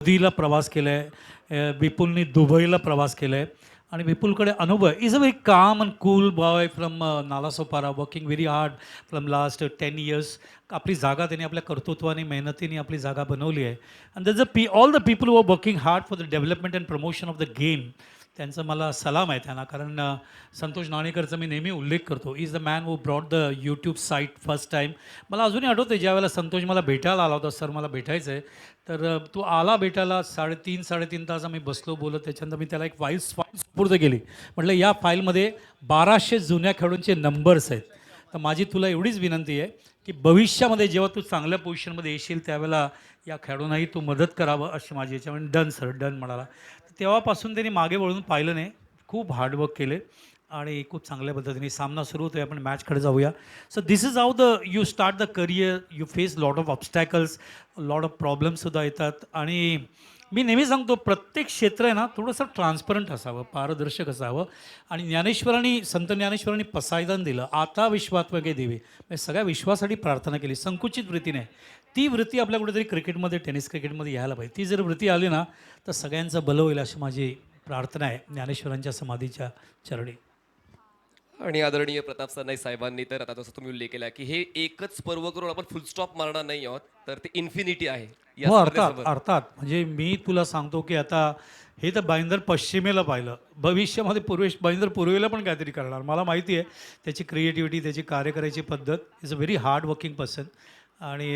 सौदीला प्रवास केला आहे, विपुलनी दुबईला प्रवास केला आहे आणि विपुलकडे अनुभव आहे. इज अ व्हेरी काम and cool boy from Nalasopara, working very hard from last 10 years. आपली जागा त्यांनी आपल्या कर्तृत्वाने मेहनतीने आपली जागा बनवली आहे. And that's all the people who are working hard for the development and promotion of the game. त्यांचं मला सलाम आहे त्यांना, कारण संतोष नाणेकरचा मी नेहमी उल्लेख करतो. Is the man who brought the YouTube site first time. मला अजूनही आठवतं आहे ज्यावेळेला संतोष मला भेटायला आला होता, सर मला भेटायचं आहे, तर तो आला भेटायला. 3.5 तास आम्ही बसलो बोलत. त्याच्यानंतर मी त्याला एक फाईल सुपूर्द केली. म्हटलं या फाईलमध्ये 1200 जुन्या खेळाडूंचे नंबर्स आहेत. तर माझी तुला एवढीच विनंती आहे की भविष्यामध्ये जेव्हा तू चांगल्या पोझिशनमध्ये येशील त्यावेळेला या खेळाडूंनाही तू मदत करावं अशी माझी याच्यामुळे डन सर डन म्हणाला. तेव्हापासून त्यांनी मागे वळून पाहिलं नाही, खूप हार्डवर्क केले आणि खूप चांगल्या पद्धतीने सामना सुरू होतो आहे. आपण मॅचकडे जाऊया. So this is how you start the career. You face lot of obstacles, lot of प्रॉब्लेम्ससुद्धा येतात. आणि मी नेहमी सांगतो प्रत्येक क्षेत्र आहे ना थोडंसं ट्रान्सपरंट असावं, पारदर्शक असावं. आणि संत ज्ञानेश्वरांनी पसायदान दिलं, आता विश्वात्मके देवे, म्हणजे सगळ्या विश्वासाठी प्रार्थना केली. संकुचित वृत्ती नाही, ती वृत्ती आपल्या कुठेतरी क्रिकेटमध्ये, टेनिस क्रिकेटमध्ये यायला पाहिजे. ती जर वृत्ती आली ना तर सगळ्यांचं भलं होईल अशी माझी प्रार्थना आहे ज्ञानेश्वरांच्या समाधीच्या चरणी. आणि आदरणीय प्रताप सरनाईक साहेबांनी तर आता जसं तुम्ही उल्लेख केला की हे एकच पर्व करून आपण फुल स्टॉप मारणार नाही आहोत, तर ते इन्फिनिटी आहे या हो अर्थात स्पर्धेसोबत. अर्थात. म्हणजे मी तुला सांगतो की आता हे तर भाईंदर पश्चिमेला पाहिलं, भविष्यामध्ये भाईंदर पूर्वेला पण काहीतरी करणार. मला माहिती आहे त्याची क्रिएटिव्हिटी, त्याची कार्य करायची पद्धत. Is a very hard working person. आणि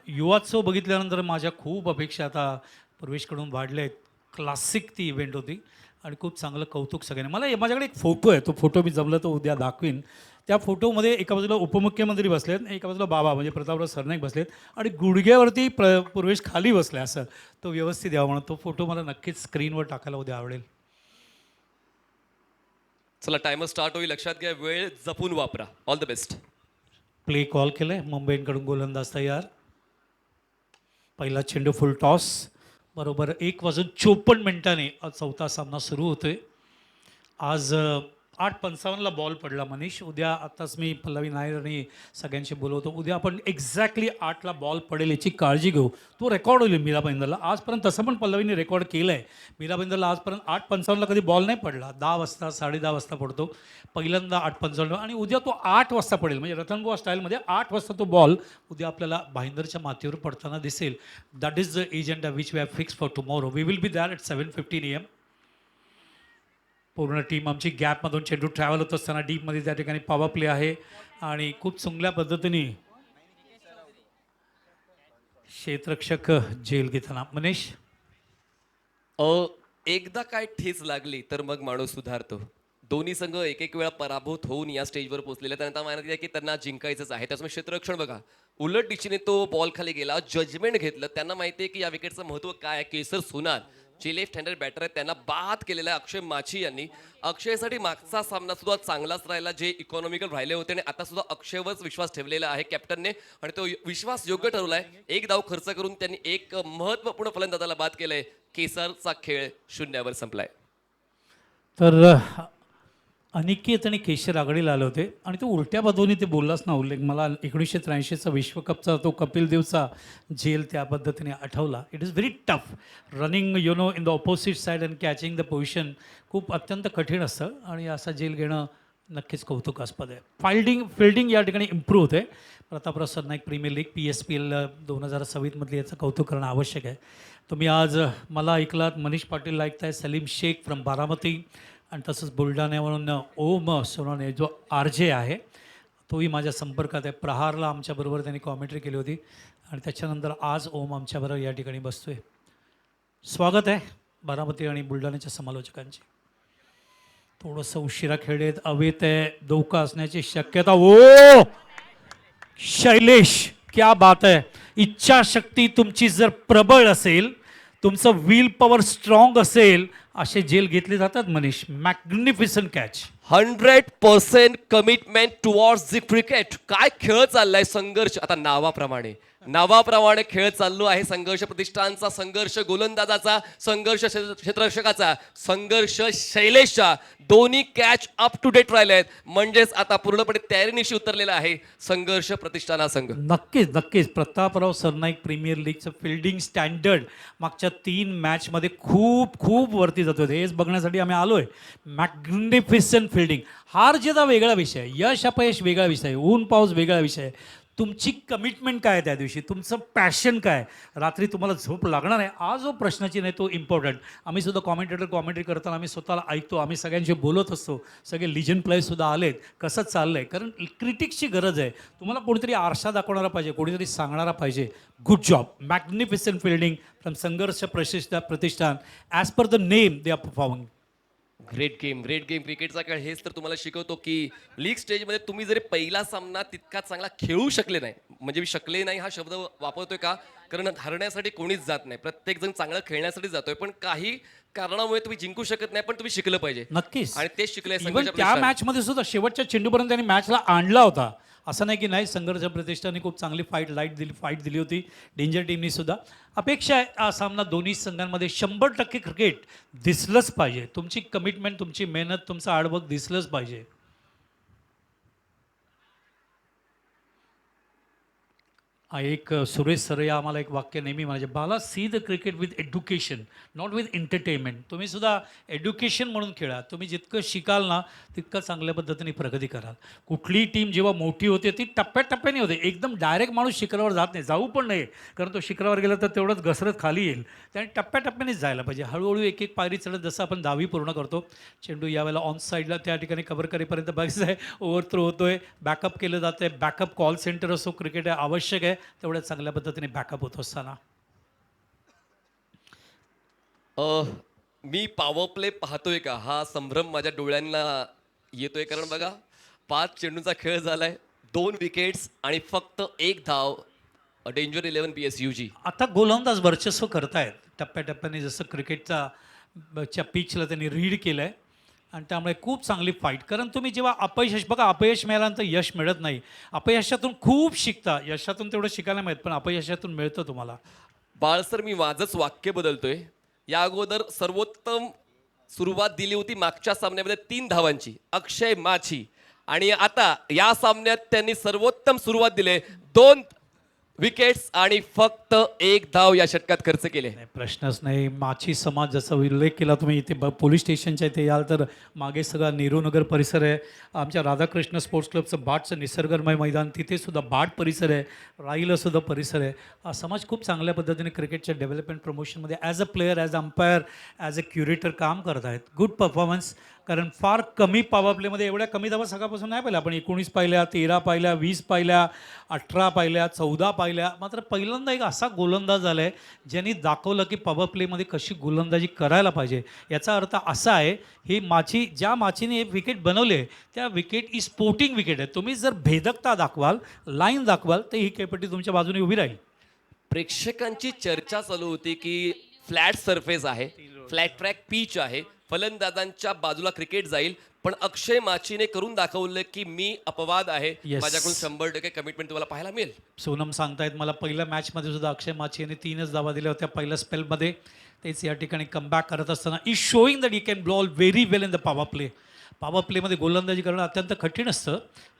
युवात्सव बघितल्यानंतर माझ्या खूप अपेक्षा आता पूर्वेशकडून वाढल्या आहेत. क्लासिक ती इव्हेंट होती आणि खूप चांगलं कौतुक सगळ्यांनी. मला माझ्याकडे एक फोटो आहे, तो फोटो मी जमलं तर उद्या दाखवीन. त्या फोटोमध्ये एका बाजूला उपमुख्यमंत्री बसलेत, एका बाजूला बाबा म्हणजे प्रतापराव सरनाईक बसलेत आणि गुडघ्यावरती पूर्वेश खाली बसले. असं तो व्यवस्थित यावा म्हणून तो फोटो मला नक्कीच स्क्रीनवर टाकायला उद्या आवडेल. चला टायमर स्टार्ट होईल, लक्षात घ्या, वेळ जपून वापरा. All the best. Play call केलं आहे, मुंबईकडून गोलंदाज तयार. पहिला चेंडू फुल टॉस. बरोबर 1:54 चौथा सामना सुरू होतोय. आज 8:55 बॉल पडला मनीष. उद्या आत्ताच मी पल्लवी नायर आणि सगळ्यांशी बोलवतो, उद्या आपण एक्झॅक्टली 8ला बॉल पडेल याची काळजी घेऊ. तो रेकॉर्ड होईल मीरा भाईंदरला. आजपर्यंत तसं पण पल्लवीने रेकॉर्ड केलं आहे. मीरा भाईंदरला आजपर्यंत 8:55 कधी बॉल नाही पडला. 10 वाजता 10:30 वाजता पडतो पहिल्यांदा 8:55. आणि उद्या तो 8 वाजता पडेल, म्हणजे रतनबुवा स्टाईलमध्ये 8 वाजता तो बॉल उद्या आपल्याला भाईंदरच्या मातीवर पडताना दिसेल. That is the agenda which we have fix for tomorrow. We will be there at 7:15 AM. पूर्ण टीम आमची गॅपमधून चेंडू ट्रॅव्हल होत असताना डीपमध्ये त्या ठिकाणी पॉवर प्ले आहे आणि खूप चांगल्या पद्धतीने क्षेत्ररक्षक जेल घेताना. मनीष एकदा काय ठेच लागली तर मग माणूस सुधारतो. दोन्ही संघ एक एक वेळा पराभूत होऊन या स्टेजवर पोहोचलेले, त्यांना माहिती आहे की त्यांना जिंकायचंच आहे. त्याच्यामुळे क्षेत्ररक्षण बघा, उलट दिशेने तो बॉल खाली गेला, जजमेंट घेतलं. त्यांना माहिती आहे की या विकेटचं महत्त्व काय आहे. केसर सोनार जे लेफ्ट हँडेड बॅटर आहेत त्यांना बाद केलेला आहे अक्षय माची यांनी. अक्षयसाठी मागचा सामना सुद्धा चांगलाच राहिला, जे इकॉनॉमिकल राहिले होते, आणि आता सुद्धा अक्षयवरच विश्वास ठेवलेला आहे कॅप्टनने, आणि तो विश्वास योग्य ठरवलाय. एक धाव खर्च करून त्यांनी एक महत्त्वपूर्ण फलंदाजाला बाद केलंय. केसरचा खेळ 0वर संपलाय. तर अनिकेत आणि केशर आघाडीला आले होते आणि तो उलट्या बाजूने ते बोललाच ना उल्लेख. मला 1983चा विश्वकपचा तो कपिल देवचा झेल त्या पद्धतीने आठवला. It is very tough running in the opposite side and catching the position. खूप अत्यंत कठीण असतं आणि असा झेल घेणं नक्कीच कौतुकास्पद आहे. फिल्डिंग या ठिकाणी इम्प्रूव्ह होते. Prataprao Sarnaik premier league PSPL 2026 याचं कौतुक करणं आवश्यक आहे. तुम्ही आज मला ऐकलात, मनीष पाटीलला ऐकताय, सलीम शेख फ्रॉम बारामती, आणि तसंच बुलढाण्यावरून ओम सोनाने जो RJ आहे तोही माझ्या संपर्कात आहे. प्रहारला आमच्याबरोबर त्यांनी कॉमेंट्री केली होती आणि त्याच्यानंतर आज ओम आमच्याबरोबर या ठिकाणी बसतोय. स्वागत आहे बारामती आणि बुलढाण्याच्या समालोचकांची. थोडंसं उशिरा खेळलेत, अवेत आहे, धोका असण्याची शक्यता. ओ शैलेश, क्या बात आहे. इच्छाशक्ती तुमची जर प्रबळ असेल, तुमचं विल पॉवर स्ट्रॉंग असेल, असे जेल घेतले जातात Manish. Magnificent catch. 100% commitment towards the cricket. काय खेळ चाललाय, संघर्ष. आता नावाप्रमाणे नावाप्रमाणे खेळ चाललो आहे. संघर्ष प्रतिष्ठानचा, संघर्ष गोलंदाजाचा, संघर्ष क्षेत्ररक्षकाचा, संघर्ष शैलेशचा. दोन्ही कॅच अप टू डेट राहिले आहेत. म्हणजेच आता पूर्णपणे तयारीनिशी उतरलेला आहे संघर्ष प्रतिष्ठान हा संघ. नक्कीच नक्कीच. प्रतापराव सरनाईक प्रीमियर लीगचं फिल्डिंग स्टँडर्ड मागच्या 3 मॅचमध्ये खूप खूप वरती जातो. हेच बघण्यासाठी आम्ही आलो आहे. Magnificent fielding. हार जीत वेगळा विषय आहे, यश अपयश वेगळा विषय आहे, ऊन पाऊस वेगळा विषय आहे. तुमची कमिटमेंट काय आहे त्या दिवशी, तुमचं पॅशन काय, रात्री तुम्हाला झोप लागणार आहे हा जो प्रश्नाची नाही तो इम्पॉर्टंट. आम्ही सुद्धा कॉमेंट्री करताना आम्ही स्वतःला ऐकतो, आम्ही सगळ्यांशी बोलत असतो. सगळे लिजन प्लेयर्ससुद्धा आलेत, कसं चाललं आहे. कारण क्रिटिक्सची गरज आहे. तुम्हाला कोणीतरी आरसा दाखवणारा पाहिजे, कोणीतरी सांगणारा पाहिजे. Good job, magnificent fielding from Sangharsh Pratishthan. As per the name they are performing. Great game, great game. क्रिकेटचा खेळ हेच तर तुम्हाला शिकवतो की लीग स्टेजमध्ये तुम्ही जरी पहिला सामना तितका चांगला खेळू शकले नाही, म्हणजे मी शकले नाही हा शब्द वापरतोय का, कारण हरण्यासाठी कोणीच जात नाही. प्रत्येक जण चांगलं खेळण्यासाठी जातोय, पण काही कारणामुळे तुम्ही जिंकू शकत नाही, पण तुम्ही शिकलं पाहिजे. नक्कीच. आणि तेच शिकले इव्हन संघर्ष त्या प्रतिष्ठान. मॅचमध्ये सुद्धा शेवटच्या चेंडूपर्यंत त्यांनी मॅचला आणला होता. असं नाही की नाही, संघर्ष प्रतिष्ठाने खूप चांगली फाईट दिली होती डेंजर टीमनी सुद्धा. अपेक्षा आहे हा सामना दोन्ही संघांमध्ये 100% क्रिकेट दिसलंच पाहिजे. तुमची कमिटमेंट, तुमची मेहनत, तुमचं हार्डवर्क दिसलंच पाहिजे. एक सुरेश सरया आम्हाला एक वाक्य नेहमी म्हणायचे, Bala see the cricket with education, not with entertainment. तुम्ही सुद्धा एड्युकेशन म्हणून खेळा. तुम्ही जितकं शिकाल ना तितकं चांगल्या पद्धतीने प्रगती कराल. कुठलीही टीम जेव्हा मोठी होते ती टप्प्याटप्प्याने होते. एकदम डायरेक्ट माणूस शिखरावर जात नाही, जाऊ पण नाही, कारण तो शिखरावर गेला तर तेवढंच घसरत खाली येईल. त्याने टप्प्याटप्प्यानेच जायला पाहिजे. हळूहळू एक एक पायरी चढत जसं आपण 10वी पूर्ण करतो. चेंडू यावेळेला ऑन साईडला त्या ठिकाणी कव्हर करेपर्यंत बघायचं आहे. ओव्हर थ्रो होतोय, बॅकअप केलं जातं आहे. बॅकअप कॉल सेंटर असो, क्रिकेट आहे आवश्यक आहे, तेवढ्या चांगल्या पद्धतीने बॅकअप होत असताना. मी पॉवर प्ले पाहतोय का हा संभ्रम माझ्या डोळ्यांना येतोय, कारण बघा 5 चेंडूंचा खेळ झालाय, 2 विकेट्स आणि फक्त 1 धाव. Danger 11 PSUG. आता गोलंदाज वर्चस्व करतायत टप्प्याटप्प्याने, जसं क्रिकेटचा च्या पिचला त्यांनी रीड केलं आहे. आणि त्यामुळे खूप चांगली फाईट. कारण तुम्ही जेव्हा अपयश, बघा अपयश मिळाल्यानंतर यश मिळत नाही. अपयशातून खूप शिकता, यशातून तेवढं शिकायला मिळत, पण अपयशातून मिळतं तुम्हाला. बाळ सर, मी माझंच वाक्य बदलतोय. या अगोदर सर्वोत्तम सुरुवात दिली होती मागच्या सामन्यामध्ये 3 धावांची, अक्षय माछी. आणि आता या सामन्यात त्यांनी सर्वोत्तम सुरुवात दिली, 2 विकेट्स आणि फक्त 1 धाव या षटकात खर्च केले. नाही, प्रश्नच नाही. माची समाज जसा उल्लेख केला तुम्ही, इथे पोलीस स्टेशनच्या इथे याल तर मागे सगळा नेहरूनगर परिसर आहे. आमच्या राधाकृष्ण स्पोर्ट्स क्लबचं बाटचं निसर्गमय मैदान, तिथे सुद्धा बाट परिसर आहे, राईला सुद्धा परिसर आहे. हा समाज खूप चांगल्या पद्धतीने क्रिकेटच्या डेव्हलपमेंट प्रमोशनमध्ये as a player, as a umpire, as a curator काम करत आहेत. Good performance. कारण फार कमी पॉवर प्लेमध्ये एवढ्या कमी धावा सकाळपासून नाही पाहिल्या आपण. 19 पाहिल्या, 13 पाहिल्या, 20 पाहिल्या, 18 पाहिल्या, 14 पाहिल्या. मात्र पहिल्यांदा एक असा गोलंदाज झाला आहे ज्यांनी दाखवलं की पॉवर प्लेमध्ये कशी गोलंदाजी करायला पाहिजे. याचा अर्थ असा आहे, ही माची, ज्या माचीने हे विकेट बनवले त्या विकेट ही स्पोर्टिंग विकेट आहे. तुम्ही जर भेदकता दाखवाल, लाईन दाखवाल, तर ही खेळपट्टी तुमच्या बाजूने उभी राहील. प्रेक्षकांची चर्चा चालू होती की फ्लॅट सरफेस आहे, फ्लॅट ट्रॅक पिच आहे, फलंदाजांच्या बाजूला क्रिकेट जाईल, पण अक्षय माचीने करून दाखवलं की मी अपवाद आहे. Yes. माझ्याकडून 100% कमिटमेंट तुम्हाला पाहायला मिळेल. सोनम सांगतायत मला पहिल्या मॅचमध्ये सुद्धा अक्षय माची यांनी 3च धावा दिल्या होत्या पहिल्या स्पेलमध्ये. तेच या ठिकाणी कमबॅक करत असताना is showing that you can bowl very well in the power play. Power प्लेमध्ये गोलंदाजी करणं अत्यंत कठीण असतं.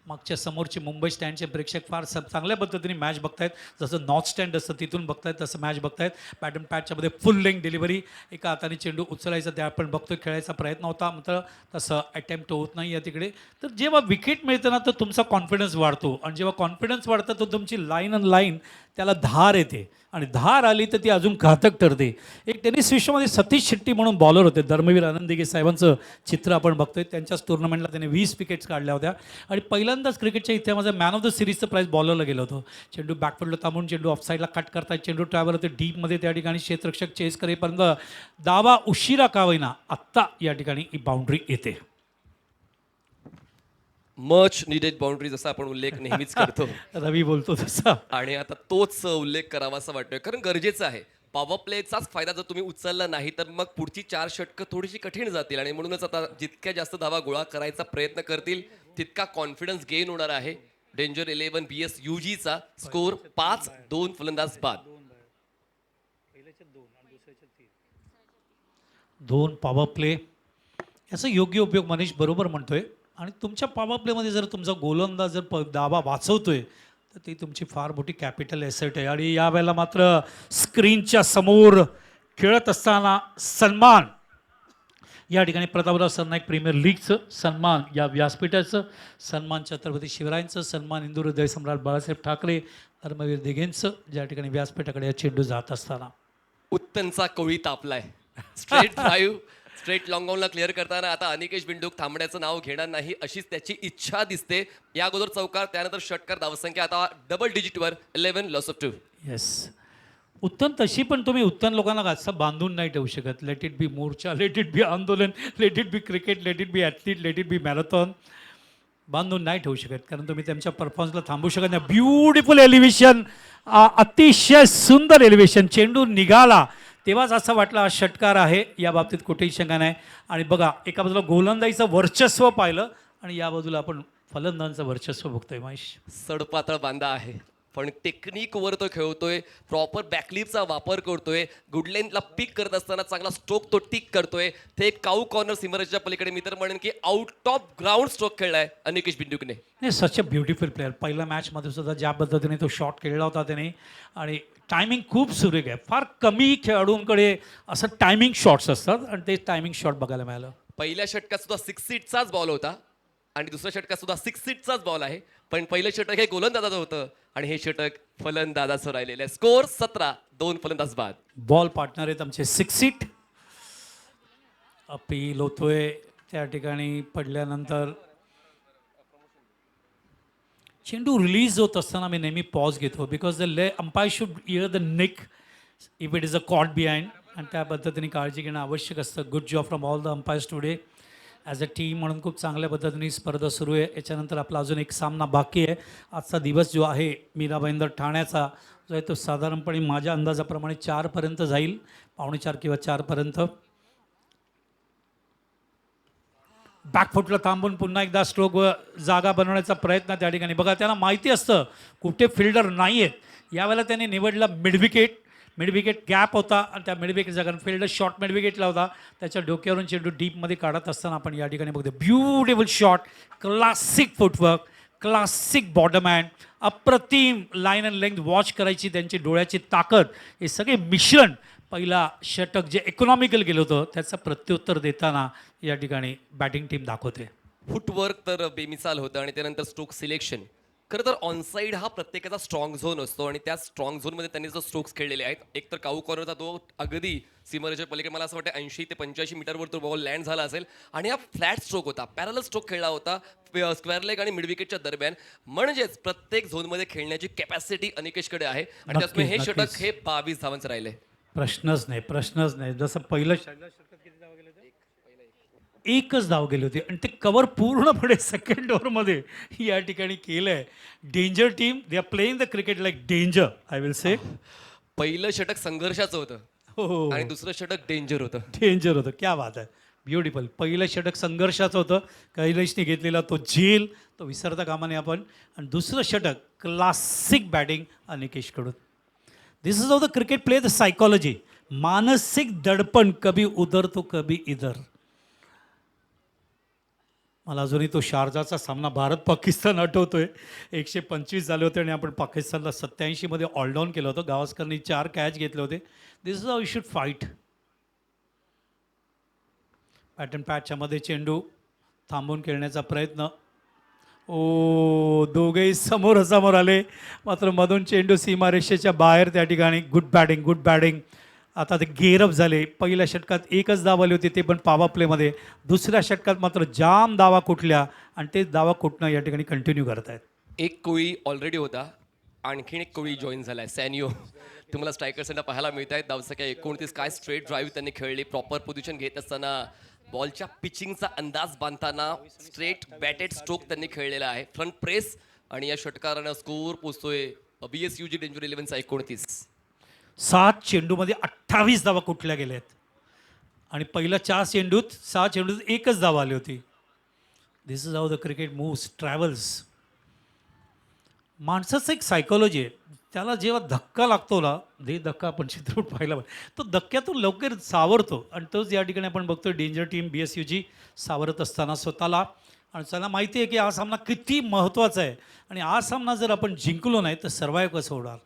मागच्या समोरचे मुंबई स्टँडचे प्रेक्षक फार चांगल्या पद्धतीने मॅच बघतायत. जसं नॉर्थ स्टँड असतं तिथून बघतायत तसं मॅच बघतायत. पॅटर्न पॅचच्यामध्ये फुल लेंग डिलिव्हरी, एका हाताने चेंडू उचलायचा त्या आपण बघतोय. खेळायचा प्रयत्न होता, मात्र तसं अटेम्प्ट होत नाही आहे तिकडे. तर जेव्हा विकेट मिळतं ना तर तुमचा कॉन्फिडन्स वाढतो, आणि जेव्हा कॉन्फिडन्स वाढतं तर तुमची लाईन अन लाईन त्याला धार येते, आणि धार आली तर ती अजून घातक ठरते. एक टेनिस विश्वामध्ये सतीश शेट्टी म्हणून बॉलर होते, धर्मवीर आनंदिगे साहेबांचं चित्र आपण बघतोय. त्यांच्याच टुर्नामेंटला त्यांनी 20 विकेट्स काढल्या होत्या, आणि पहिल्यांदाच क्रिकेटच्या इतिहासामध्ये मॅन ऑफ द सिरीजचं प्राइज बॉलरला गेलं होतं. चेंडू बॅकफुटला थांबून चेंडू ऑफसाईडला कट करतायत, चेंडू ट्रॅव्हल होते डीपमध्ये, त्या ठिकाणी क्षेत्ररक्षक चेस करेपर्यंत दावा उशिरा का होईना आत्ता या ठिकाणी ही बाउंड्री येते. मच निडेड बाउंड्री, जसा आपण उल्लेख नेहमीच करतो. रवी बोलतो तसा. आणि आता तोच उल्लेख करावा असं वाटतोय, कारण गरजेचं आहे. पॉवर प्लेचाच फायदा जर तुम्ही उचलला नाही तर मग पुढची 4 षटकं थोडीशी कठीण जातील, आणि म्हणूनच आता जितक्या जास्त धावा गोळा करायचा प्रयत्न करतील तितका कॉन्फिडन्स गेन होणार आहे. डेंजर 11 BSUGचा स्कोर 5-2 फलंदाज बाद. 2 पॉवर प्ले याचा योग्य उपयोग मनीष बरोबर म्हणतोय. आणि तुमच्या पॉवर प्लेमध्ये जर तुमचा गोलंदाज जर दाबा वाचवतोय तर ती तुमची फार मोठी कॅपिटल एसेट आहे. आणि यावेळेला मात्र स्क्रीनच्या समोर खेळत असताना सन्मान या ठिकाणी प्रतापराव सरनाईक प्रीमियर लीगचं सन्मान, या व्यासपीठाचं सन्मान, छत्रपती शिवरायांचं सन्मान, हिंदू हृदय सम्राट बाळासाहेब ठाकरे धर्मवीर दिघेंचं, ज्या ठिकाणी व्यासपीठाकडे या चेंडू जात असताना उत्तनचा कोळी तापलाय. स्ट्रेट ड्राईव्ह, स्ट्रेट लॉंग ऑनला क्लिअर करताना आता अनिकेश बिंडूक थांबण्याचं नाव घेणार नाही अशीच त्याची इच्छा दिसते. या अगोदर चौकार, त्यानंतर षटकार, धावसंख्या आता डबल डिजिटवर 11 लॉस ऑफ 2. येस. उत्तन तशी पण तुम्ही उत्तन लोकांना असं बांधून नाही ठेवू शकत. Let it be morcha, let it be andolan, let it be cricket, let it be athlete, let it be marathon, बांधून नाही ठेवू शकत कारण तुम्ही त्यांच्या परफॉर्मन्सला थांबू शकत नाही. ब्युटिफुल एलिव्हेशन, अतिशय सुंदर एलिव्हेशन. चेंडू निघाला तेव्हाच असं वाटलं हा षटकार आहे, या बाबतीत कुठेही शंका नाही. आणि बघा, एका बाजूला गोलंदाजीचं वर्चस्व पाहिलं आणि या बाजूला आपण फलंदाजांचं वर्चस्व बघतोय. महेश, सडपातळ बांधा आहे पण टेक्निकवर तो खेळतोय, प्रॉपर बॅकलिपचा वापर करतोय, गुडलेनला पिक करत असताना चांगला स्ट्रोक तो टिक करतोय. ते एक काऊ कॉर्नर सीमरेच्या पलीकडे मी तर म्हणेन की आउट ऑफ ग्राउंड स्ट्रोक खेळलाय अनिकेश बिंडूकने. नाही, सच अ ब्युटिफुल प्लेअर. पहिल्या मॅचमध्ये सुद्धा ज्या पद्धतीने तो शॉट खेळला होता त्याने, आणि टायमिंग खूप सुरेख आहे. फार कमी खेळाडूंकडे असं टायमिंग शॉट्स असतात आणि ते टायमिंग शॉट बघायला मिळालं. पहिल्या षटकात सुद्धा 6 सीटचाच बॉल होता आणि दुसऱ्या षटकात सुद्धा 6 सीटचाच बॉल आहे. पण पहिलं षटक हे गोलंदाजाचं होतं आणि हे षटक फलंदाजाचं राहिलेलं आहे. स्कोर 17-2 फलंदाज बाद. बॉल पार्टनर आहेत आमचे 6 सीट. अपील होतोय त्या ठिकाणी पडल्यानंतर. चेंडू रिलीज होत असताना मी नेहमी पॉज घेतो because the umpire should year the neck if it is a caught behind, आणि त्या पद्धतीने काळजी घेणं आवश्यक असतं. Good job from all the umpires today. As a team म्हणून खूप चांगल्या पद्धतीने स्पर्धा सुरू आहे. याच्यानंतर आपला अजून एक सामना बाकी आहे. आजचा दिवस जो आहे मीराभाईंदर ठाण्याचा जो आहे तो साधारणपणे माझ्या अंदाजाप्रमाणे 4पर्यंत जाईल, 4:45 किंवा 4पर्यंत. बॅकफुटला थांबून पुन्हा एकदा स्ट्रोक व जागा बनवण्याचा प्रयत्न त्या ठिकाणी. बघा, त्यांना माहिती असतं कुठे फिल्डर नाही आहेत. यावेळेला त्यांनी निवडला मिडविकेट. मिडविकेट गॅप होता आणि त्या मिडविकेट जागा फिल्डर शॉर्ट मिडविकेटला होता. त्याच्या डोक्यावरून चेंडू डीपमध्ये काढत असताना आपण या ठिकाणी बघतो. Beautiful shot, classic footwork, classic bottom hand, अप्रतिम लाईन अँड लेंथ वॉच करायची, त्यांची डोळ्याची ताकद, हे सगळे मिश्रण पहिला षटक जे इकॉनॉमिकल गेलं होतं त्याचं प्रत्युत्तर देताना या ठिकाणी बॅटिंग टीम दाखवते. फुटवर्क तर बेमिसाल होतं आणि त्यानंतर स्ट्रोक सिलेक्शन. खरं तर ऑनसाईड हा प्रत्येकाचा स्ट्रॉंग झोन असतो आणि त्या स्ट्रॉंग झोनमध्ये त्यांनी जो स्ट्रोक्स खेळलेले आहेत, एक तर काऊ कॉर्नरचा तो अगदी सीमरेच्या पलीकडे मला असं वाटतं 80 ते 85 मीटरवर तो बॉल लँड झाला असेल आणि हा फ्लॅट स्ट्रोक होता, पॅरल स्ट्रोक खेळला होता स्क्वेअर लेग आणि मिडविकेटच्या दरम्यान. म्हणजेच प्रत्येक झोनमध्ये खेळण्याची कॅपॅसिटी अनिकेशकडे आहे आणि त्यामुळे हे नक्कीच, षटक हे 22 धावांचं राहिले. प्रश्नच नाही. जसं पहिलं एकच धाव गेली होती आणि ते कव्हर पूर्णपणे सेकंड ओव्हरमध्ये या ठिकाणी केलं आहे. Danger team, they are playing the cricket like danger, I will say. पहिलं षटक संघर्षाचं होतं हो, आणि दुसरं षटक डेंजर होतं. डेंजर होतं. क्या बात आहे, ब्युटिफुल. पहिलं षटक संघर्षाचं होतं, कैलाशने घेतलेला तो झेल तो विसरता कामा नये आपण. आणि दुसरं षटक क्लासिक बॅटिंग अनिकेशकडून. This is of the cricket play the psychology. मानसिक दडपण कभी उधर तो कभी इधर. मला अजूनही तो शारजाचा सामना भारत पाकिस्तान आठवतोय. 125 झाले होते आणि आपण पाकिस्तानला 87मध्ये ऑलडाऊन केलं होतं. गावस्करनी 4 कॅच घेतले होते. This is how you should fight. Pattern पॅचच्या मध्ये चेंडू थांबून खेळण्याचा प्रयत्न. ओ, दोघेही समोरासमोर आले, मात्र मधून चेंडू सीमारेषेच्या बाहेर त्या ठिकाणी. Good batting, good batting. आता ते गेअरअप झाले. पहिल्या षटकात एकच धाव आली होती, ते पण पॉवर प्लेमध्ये. दुसऱ्या षटकात मात्र जाम धावा कुठल्या आणि ते धावा कुठनं या ठिकाणी कंटिन्यू करत आहेत. एक कोळी ऑलरेडी होता, आणखीन एक कोळी जॉईन झालाय, सॅनियो. तुम्हाला स्ट्रायकर्सना पाहायला मिळत आहेत. धावसंख्या 29. काय स्ट्रेट ड्राईव्ह त्यांनी खेळली, प्रॉपर पोझिशन घेत असताना, बॉलच्या पिचिंगचा अंदाज बांधताना स्ट्रेट बॅटेड स्ट्रोक त्यांनी खेळलेला आहे. फ्रंट प्रेस आणि या षटकारानं स्कोर पोचतोय BSUG डेंजर 11चा 29. 7 चेंडूमध्ये 28 धावा कुठल्या गेल्यात आणि पहिल्या 4 चेंडूत 6 चेंडूत एकच धाव आली होती. This is how the cricket moves, travels. माणसाचं एक सायकॉलॉजी आहे. त्याला जेव्हा धक्का लागतो ना, दे धक्का आपण चित्रपट पाहिला पाहिजे. तो धक्क्यातून लवकर सावरतो आणि तोच या ठिकाणी आपण बघतोय डेंजर टीम BSUG सावरत असताना स्वतःला. आणि त्याला माहिती आहे की हा सामना किती महत्त्वाचा आहे आणि हा सामना जर आपण जिंकलो नाही तर सर्वाईव्ह कसं होणार.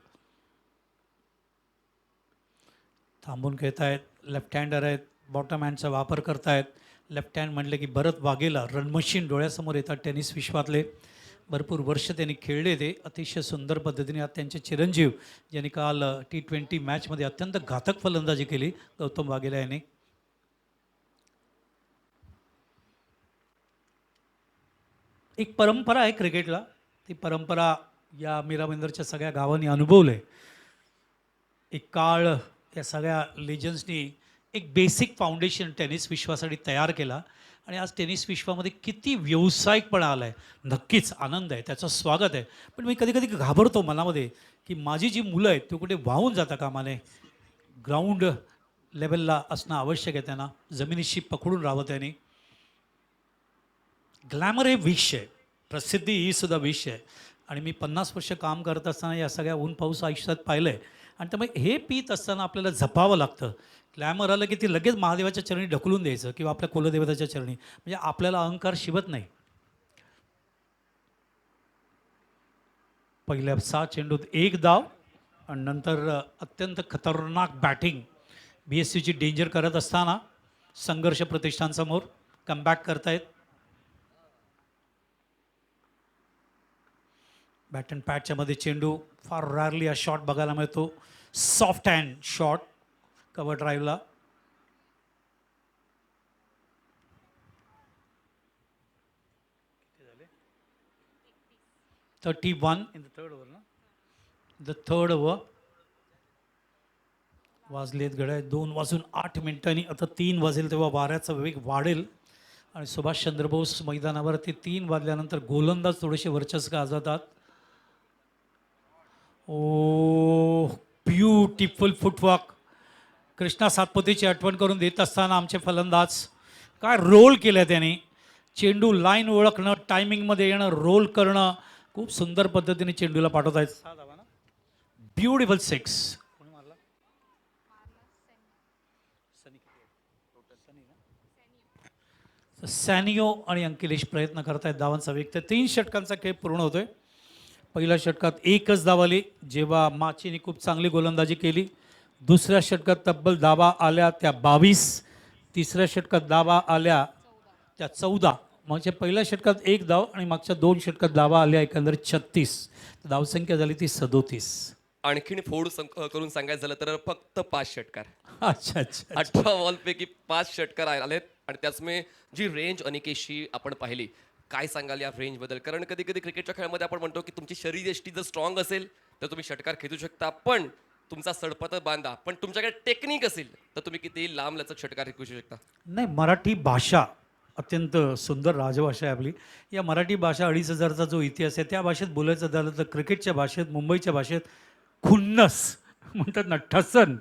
थांबून खेळत आहेत, लेफ्ट हँडर आहेत, बॉटम हँडचा वापर करतायत. लेफ्ट हँड म्हटलं की भरत वाघेला रन मशीन डोळ्यासमोर येतात टेनिस विश्वातले. भरपूर वर्ष त्यांनी खेळले ते अतिशय सुंदर पद्धतीने. आज त्यांचे चिरंजीव ज्यांनी काल T20 मॅचमध्ये अत्यंत घातक फलंदाजी केली, गौतम वाघेला यांनी. एक परंपरा आहे क्रिकेटला, ती परंपरा या मीराबिंदरच्या सगळ्या गावांनी अनुभवले. एक काळ या सगळ्या लेजन्सनी एक बेसिक फाउंडेशन टेनिस विश्वासाठी तयार केला आणि आज टेनिस विश्वामध्ये किती व्यावसायिकपणा आला आहे. नक्कीच आनंद आहे, त्याचं स्वागत आहे. पण मी कधी कधी घाबरतो मनामध्ये की माझी जी मुलं आहेत ती कुठे वाहून जाता कामा नये. ग्राउंड लेवलला असणं आवश्यक आहे, त्यांना जमिनीशी पकडून राहावं त्यांनी. ग्लॅमर हे विष आहे, प्रसिद्धी ही सुद्धा विष आहे. आणि मी 50 वर्ष काम करत असताना या सगळ्या ऊन पाऊस आयुष्यात पाहिलं आहे. आणि त्यामुळे हे पीत असताना आपल्याला जपावं लागतं. ग्लॅमर आलं की ते लगेच महादेवाच्या चरणी ढकलून द्यायचं किंवा आपल्या कुलदेवताच्या चरणी, म्हणजे आपल्याला अहंकार शिवत नाही. पहिल्या 6 चेंडूत 1 धाव आणि नंतर अत्यंत खतरनाक बॅटिंग BSUची डेंजर करत असताना संघर्ष प्रतिष्ठानसमोर कमबॅक करतायत. बॅट अँड पॅडच्या मध्ये चेंडू फार रारली हा शॉट बघायला मिळतो. सॉफ्ट हँड शॉट कव्हर ड्राईव्हला. $31 इन द थर्ड ओव्हर ना. द थर्ड ओव्हर वाजलेत घड्याळ 2:08. आता 3 वाजेल तेव्हा वाऱ्याचा वेग वाढेल आणि सुभाषचंद्र बोस मैदानावरती 3 वाजल्यानंतर गोलंदाज थोडेसे वर्चस्व गाजवतात. ओ ब्युटिफुल फुटवर्क. कृष्णा सातपुतेची आठवण करून देत असताना आमचे फलंदाज काय रोल केलं त्यांनी. चेंडू लाईन ओळखणं, टायमिंगमध्ये येणं, रोल करणं, खूप सुंदर पद्धतीने चेंडूला पाठवत आहेत. ब्युटिफुल 6. सॅनियो आणि अंकिलेश प्रयत्न करतायत धावांचा वेग. तर 3 षटकांचा खेळ पूर्ण होतोय. पहिल्या षटकात 1च धाव आली जेव्हा माचीने खूप चांगली गोलंदाजी केली. दुसऱ्या षटकात तब्बल धावा आल्या त्या 22. तिसऱ्या षटकात धावा आल्या त्या 14. म्हणजे पहिल्या षटकात 1 धाव आणि मागच्या 2 षटकात धावा आल्या एकंदर 36. धावसंख्या झाली ती 37. आणखीन फोड करून सांगायचं झालं तर फक्त 5 षटकार. अच्छा अच्छा. 18 बॉलपैकी 5 षटकार आलेत आणि त्याचमुळे जी रेंज अनिकेशची आपण पाहिली. काय सांगाल या रेंजबद्दल? कारण कधी कधी क्रिकेटच्या खेळामध्ये आपण म्हणतो की तुमची शरीरयष्टी जर स्ट्रॉंग असेल तर तुम्ही षटकार खेचू शकता, पण तुमचा सडपत बांधा, पण तुमच्याकडे टेक्निक असेल तर तुम्ही किती लांब लचक षटकार खेचू शकता. नाही, मराठी भाषा अत्यंत सुंदर राजभाषा आहे आपली. या मराठी भाषा 2500चा जो इतिहास आहे त्या भाषेत बोलायचं झालं तर क्रिकेटच्या भाषेत, मुंबईच्या भाषेत खुन्नस म्हणतात ना, ठसन.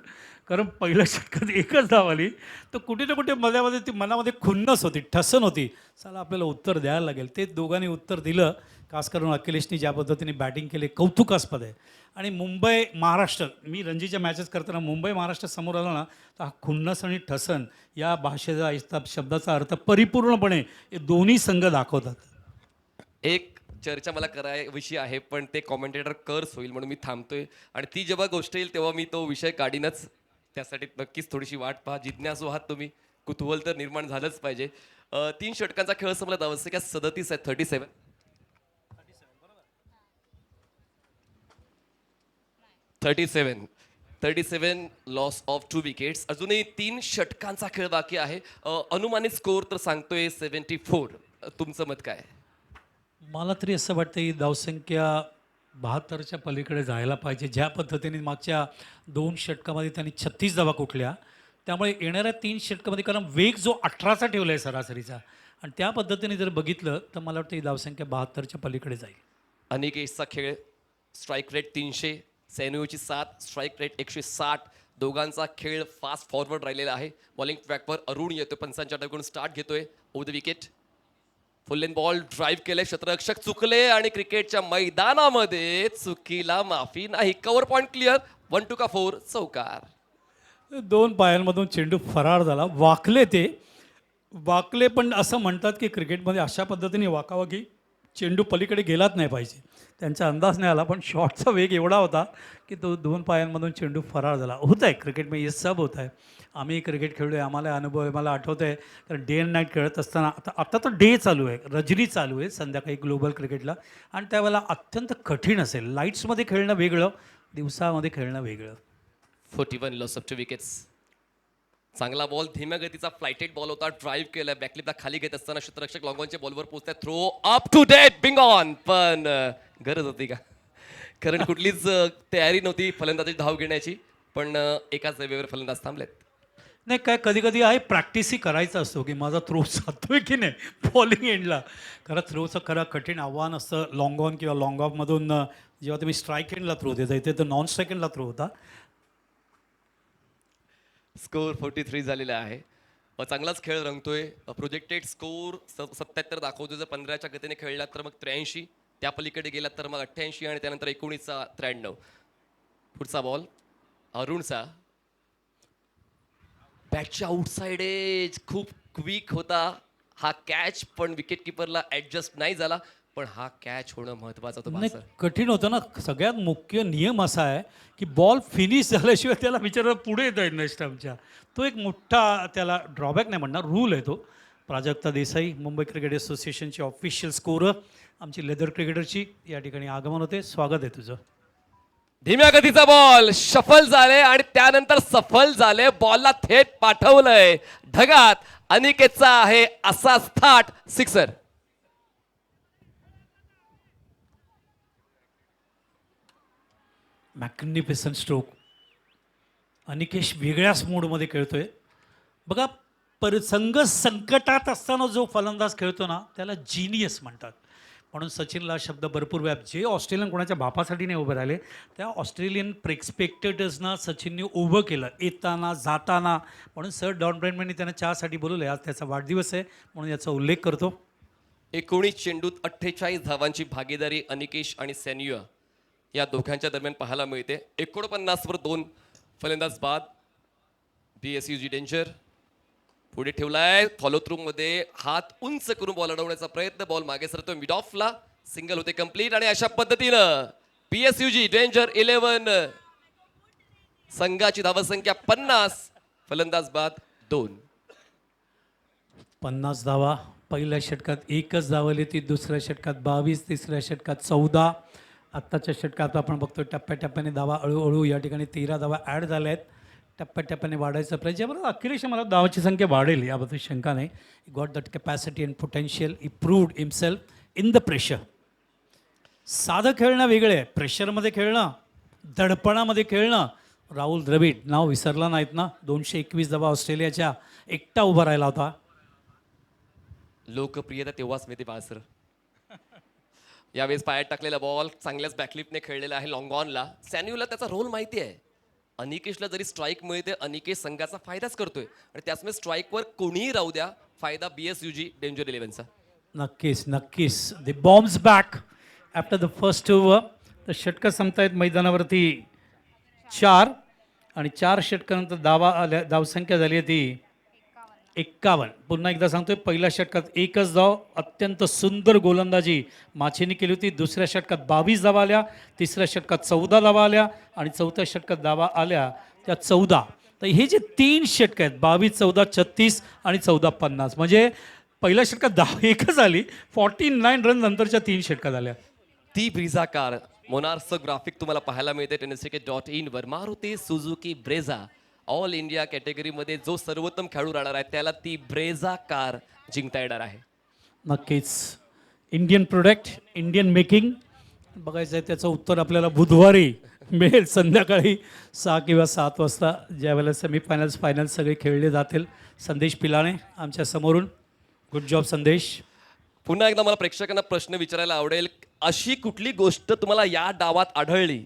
कारण पहिल्या षटकात 1च धाव आली तर कुठे ना कुठे मध्यामध्ये ती मनामध्ये खुन्नस होती, ठसन होती. चला आपल्याला उत्तर द्यायला लागेल. ते दोघांनी उत्तर दिलं. खास करून अखिलेशनी ज्या पद्धतीने बॅटिंग केली कौतुकास्पद आहे. आणि मुंबई महाराष्ट्र, मी रणजीच्या मॅचेस करताना मुंबई महाराष्ट्र समोर आला ना तर हा खुन्नस आणि ठसन या भाषेचा शब्दाचा अर्थ परिपूर्णपणे हे दोन्ही संघ दाखवतात. एक चर्चा मला करायविषयी आहे, पण ते कॉमेंटेटर कर्स होईल म्हणून मी थांबतोय आणि ती जेव्हा गोष्ट येईल तेव्हा मी तो विषय काढीनच. त्यासाठी नक्कीच थोडीशी वाट पहा. जिज्ञासू आहात तुम्ही, कुतूहल तर निर्माण झालंच पाहिजे. 3 षटकांचा खेळ संपला. धावसंख्या 37 आहे. 37 लॉस ऑफ 2 विकेट्स. अजूनही 3 षटकांचा खेळ बाकी आहे. अनुमानित स्कोअर तर सांगतोय 74. तुमचं मत काय? मला तरी असं वाटतं ही धावसंख्या 72च्या पलीकडे जायला पाहिजे. ज्या पद्धतीने मागच्या 2 षटकामध्ये त्यांनी 36 धावा कुठल्या, त्यामुळे येणाऱ्या 3 षटकामध्ये, कारण वेग जो 18चा ठेवला आहे सरासरीचा, आणि त्या पद्धतीने जर बघितलं तर मला वाटतं ही धावसंख्या 72च्या पलीकडे जाईल. अनिकेशचा खेळ स्ट्राईक रेट 300, सॅन्युची 7, स्ट्राईक रेट 160. दोघांचा खेळ फास्ट फॉरवर्ड राहिलेला आहे. बॉलिंग ट्रॅकवर अरुण येतोय, पंचांच्या कडून स्टार्ट घेतोय. Over the wicket full lane ball drive केले, क्षेत्ररक्षक चुकले आणि क्रिकेटच्या मैदानामध्ये चुकीला माफी नाही. Cover point clear. 1 2 का 4 चौकार. 2 पायांमधून चेंडू फरार झाला. वाकले पण असं म्हणतात की क्रिकेटमध्ये अशा पद्धतीने वाकावं की चेंडू पलीकडे गेलाच नाही पाहिजे. त्यांचा अंदाज नाही आला, पण शॉटचा वेग एवढा होता की तो 2 पायांमधून चेंडू फरार झाला. होत आहे क्रिकेटमध्ये, हे सब होत आहे. आम्ही क्रिकेट खेळलो आहे, आम्हाला अनुभव आहे. मला आठवतं आहे, कारण डे अँड नाईट खेळत असताना आता तर डे चालू आहे, रजनी चालू आहे संध्याकाळी ग्लोबल क्रिकेटला, आणि त्यावेळेला अत्यंत कठीण असेल. लाईट्समध्ये खेळणं वेगळं, दिवसामध्ये खेळणं वेगळं. 41 लॉस ऑफ 2 विकेट्स. चांगला बॉल, धीम्या गतीचा फ्लायटेड बॉल होता. ड्राईव्ह केलं, बॅकलिपला खाली घेत असताना क्षेत्ररक्षक लॉंगॉनच्या बॉलवर पोहोचतात. Throw up to date, bang on. पण गरज होती का? कारण कुठलीच तयारी नव्हती फलंदाजी धाव घेण्याची, पण एकाच जागेवर फलंदाज थांबलेत. नाही, काय कधी कधी आहे, प्रॅक्टिसही करायचा असतो की माझा थ्रो जातोय की नाही बॉलिंग एंडला. खरं थ्रोचं खरं कठीण आव्हान असतं. लॉंग ऑन किंवा लॉंग ऑफमधून जेव्हा तुम्ही स्ट्राईक एंडला थ्रो देता, इथे तर नॉन स्ट्राईक एंडला थ्रो होता. स्कोर 43 झालेला आहे. चांगलाच खेळ रंगतोय. प्रोजेक्टेड स्कोर 77 दाखवतो. जर 15च्या गतीने खेळलात तर मग 83, त्या पलीकडे गेलात तर मग 88 आणि त्यानंतर 19चा 93. पुढचा बॉल अरुणचा. बॅटच्या आउटसाइड एज खूप क्विक होता हा कॅच, पण विकेट किपरला ऍडजस्ट नाही झाला. पण हा कॅच होणं महत्वाचं होतं नाही, भासर. कठीण होतं ना. सगळ्यात मुख्य नियम असा आहे की बॉल फिनिश झाल्याशिवाय त्याला विचारायला पुढे येता येत नाही स्टंपच्या. तो एक मोठा, त्याला ड्रॉबॅक नाही म्हणणार, रूल आहे तो. प्राजक्ता देसाई, मुंबई क्रिकेट असोसिएशनची ऑफिशियल स्कोरर, आमची लेदर क्रिकेटरची या ठिकाणी आगमन होते. स्वागत आहे तुझं. धीम्या गतीचा बॉल शफल झाले आणि त्यानंतर सफल झाले. बॉलला थेट पाठवलंय ढगात. अनिकेतचा आहे असा थाट सिक्सर. Magnificent stroke. अनिकेश वेगळ्याच मूडमध्ये खेळतोय बघा. संघ संकटात असताना जो फलंदाज खेळतो ना, त्याला जिनियस म्हणतात. म्हणून सचिनला शब्द भरपूर व्याप. जे ऑस्ट्रेलियन कोणाच्या बापासाठी नाही उभे राहिले, त्या ऑस्ट्रेलियन स्पेक्टेटर्सना सचिनने उभं केलं येताना जाताना. म्हणून सर डॉन ब्रॅडमॅनने त्यांना चहासाठी बोलवलं. आज त्याचा वाढदिवस आहे म्हणून याचा उल्लेख करतो. 19 चेंडूत 48 धावांची भागीदारी अनिकेश आणि सॅन्युआ या दोघांच्या दरम्यान पाहायला मिळते. 49 वर 2 फलंदाज बाद. BSUG डेंजर पुढे ठेवलाय. फॉलो थ्रू मध्ये हात उंच करून बॉल अडवण्याचा प्रयत्न. बॉल मागे सरतो मिड ऑफला. सिंगल होते कंप्लीट. आणि अशा पद्धतीनं BSUG डेंजर 11. संघाची धावसंख्या 50. फलंदाज बाद 2. 50 धावा. पहिल्या षटकात 1च धावली ती. दुसऱ्या षटकात 22, तिसऱ्या षटकात 14. आत्ताच्या षटकात आपण बघतोय टप्प्याटप्प्याने धावा हळूहळू या ठिकाणी 13 धावा ॲड झाल्या आहेत. टप्प्याटप्प्याने वाढायचा प्रयत्न. ज्याबरोबर अखिलेश मला धावाची संख्या वाढेल याबद्दल शंका नाही. Got that capacity and potential. Improved himself in the pressure. साधं खेळणं वेगळं आहे, प्रेशरमध्ये खेळणं, दडपणामध्ये खेळणं. राहुल द्रविड नाव विसरला नाहीत ना. 221 धावा ऑस्ट्रेलियाच्या, एकटा उभा राहिला होता. लोकप्रियता तेव्हाच मिळते बासर. यावेळेस पायात टाकलेला बॉल चांगल्याच बॅकलिपने खेळलेला आहे लॉंग ऑनला. सॅन्युला त्याचा रोल माहिती आहे. अनिकेशला जरी स्ट्राईक मिळते, अनिकेश संघाचा फायदाच करतोय आणि त्याचमुळे स्ट्राईकवर कोणीही राहू द्या, फायदा BSUG डेंजर 11चा. नक्कीच नक्कीच. The bombs back after the first over. तर षटकं संपतायत मैदानावरती 4 आणि 4 षटकानंतर धावसंख्या झाली आहे ती 51. पुन्हा एकदा सांगतोय, पहिल्या षटकात 1च धाव. अत्यंत सुंदर गोलंदाजी माचेनी केली होती. दुसऱ्या षटकात 22 धावा आल्या. तिसऱ्या षटकात 14 धावा आल्या आणि चौथ्या षटकात धावा आल्या त्या 14. तर हे जे 3 षटकं आहेत, 22, 14, 36 आणि 14, 50, म्हणजे पहिल्या षटकात 10 एकच आली. 49 रन नंतरच्या 3 षटकात आल्या. ती ब्रिझा कार मोनार्सचं ग्राफिक तुम्हाला पाहायला मिळते tenniscricket.in वर. Maruti Suzuki Brezza all India कॅटेगरीमध्ये जो सर्वोत्तम खेळाडू राहणार आहे त्याला ती ब्रेझा कार जिंकता येणार आहे. नक्कीच. Indian product, Indian making. बघायचं आहे त्याचं उत्तर आपल्याला बुधवारी मिळेल संध्याकाळी 6 किंवा 7 वाजता, ज्यावेळेला सेमीफायनल्स फायनल्स सगळे खेळले जातील. संदेश पिलाणे आमच्या समोरून. गुड जॉब संदेश. पुन्हा एकदा मला प्रेक्षकांना प्रश्न विचारायला आवडेल, अशी कुठली गोष्ट तुम्हाला या डावात आढळली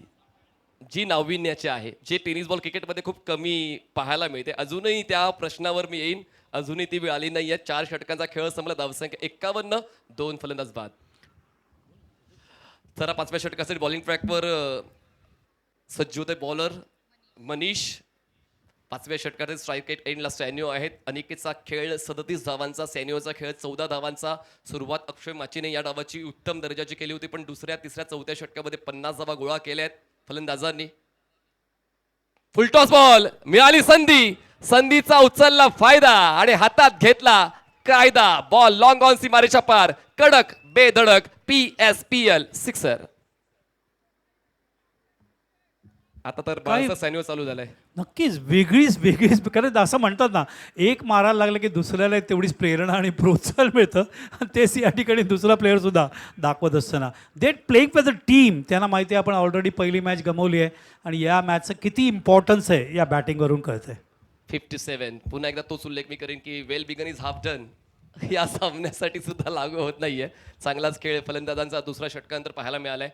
जी नाविन्याची आहे, जे टेनिस बॉल क्रिकेटमध्ये खूप कमी पाहायला मिळते. अजूनही त्या प्रश्नावर मी येईन. अजूनही ती वेळ आली नाहीये. 4 षटकांचा खेळ संपला. धावसंख्या 51, 2 फलंदाज बाद. जरा 5व्या षटकासाठी बॉलिंग ट्रॅकवर सज्ज होते बॉलर मनीष. 5व्या षटकातील स्ट्राईक रेट एंडला सॅन्यो आहेत. अनिकेतचा खेळ 37 धावांचा, सॅन्योचा खेळ 14 धावांचा. सुरुवात अक्षय माचीने या डावाची उत्तम दर्जाची केली होती, पण दुसऱ्या, तिसऱ्या, चौथ्या षटकामध्ये 50 धावा गोळा केल्या आहेत फलंदाजांनी. फुलटॉस बॉल, मिळाली संधी, संधीचा उचलला फायदा आणि हातात घेतला कायदा. बॉल लॉंग ऑन सीमारेच्या पार, कडक बेधडक PSPL सिक्सर. आता तर बाळाचा सॅन्यो चालू झालाय. नक्कीच वेगळीच कारण असं म्हणतात ना, एक मारायला लागलं की दुसऱ्याला तेवढीच प्रेरणा आणि प्रोत्साहन मिळतं. तेच या ठिकाणी दुसरा प्लेअर सुद्धा दाखवत असताना they playing for the team. त्यांना माहिती आहे आपण ऑलरेडी पहिली मॅच गमावली आहे आणि या मॅचचं किती इम्पॉर्टन्स आहे या बॅटिंगवरून कळतंय. 57. पुन्हा एकदा तोच उल्लेख मी करेन की well begun is half done या सामन्यासाठी सुद्धा लागू होत नाहीये. चांगलाच खेळ फलंदाजांचा दुसरा षटकांतर पाहायला मिळालाय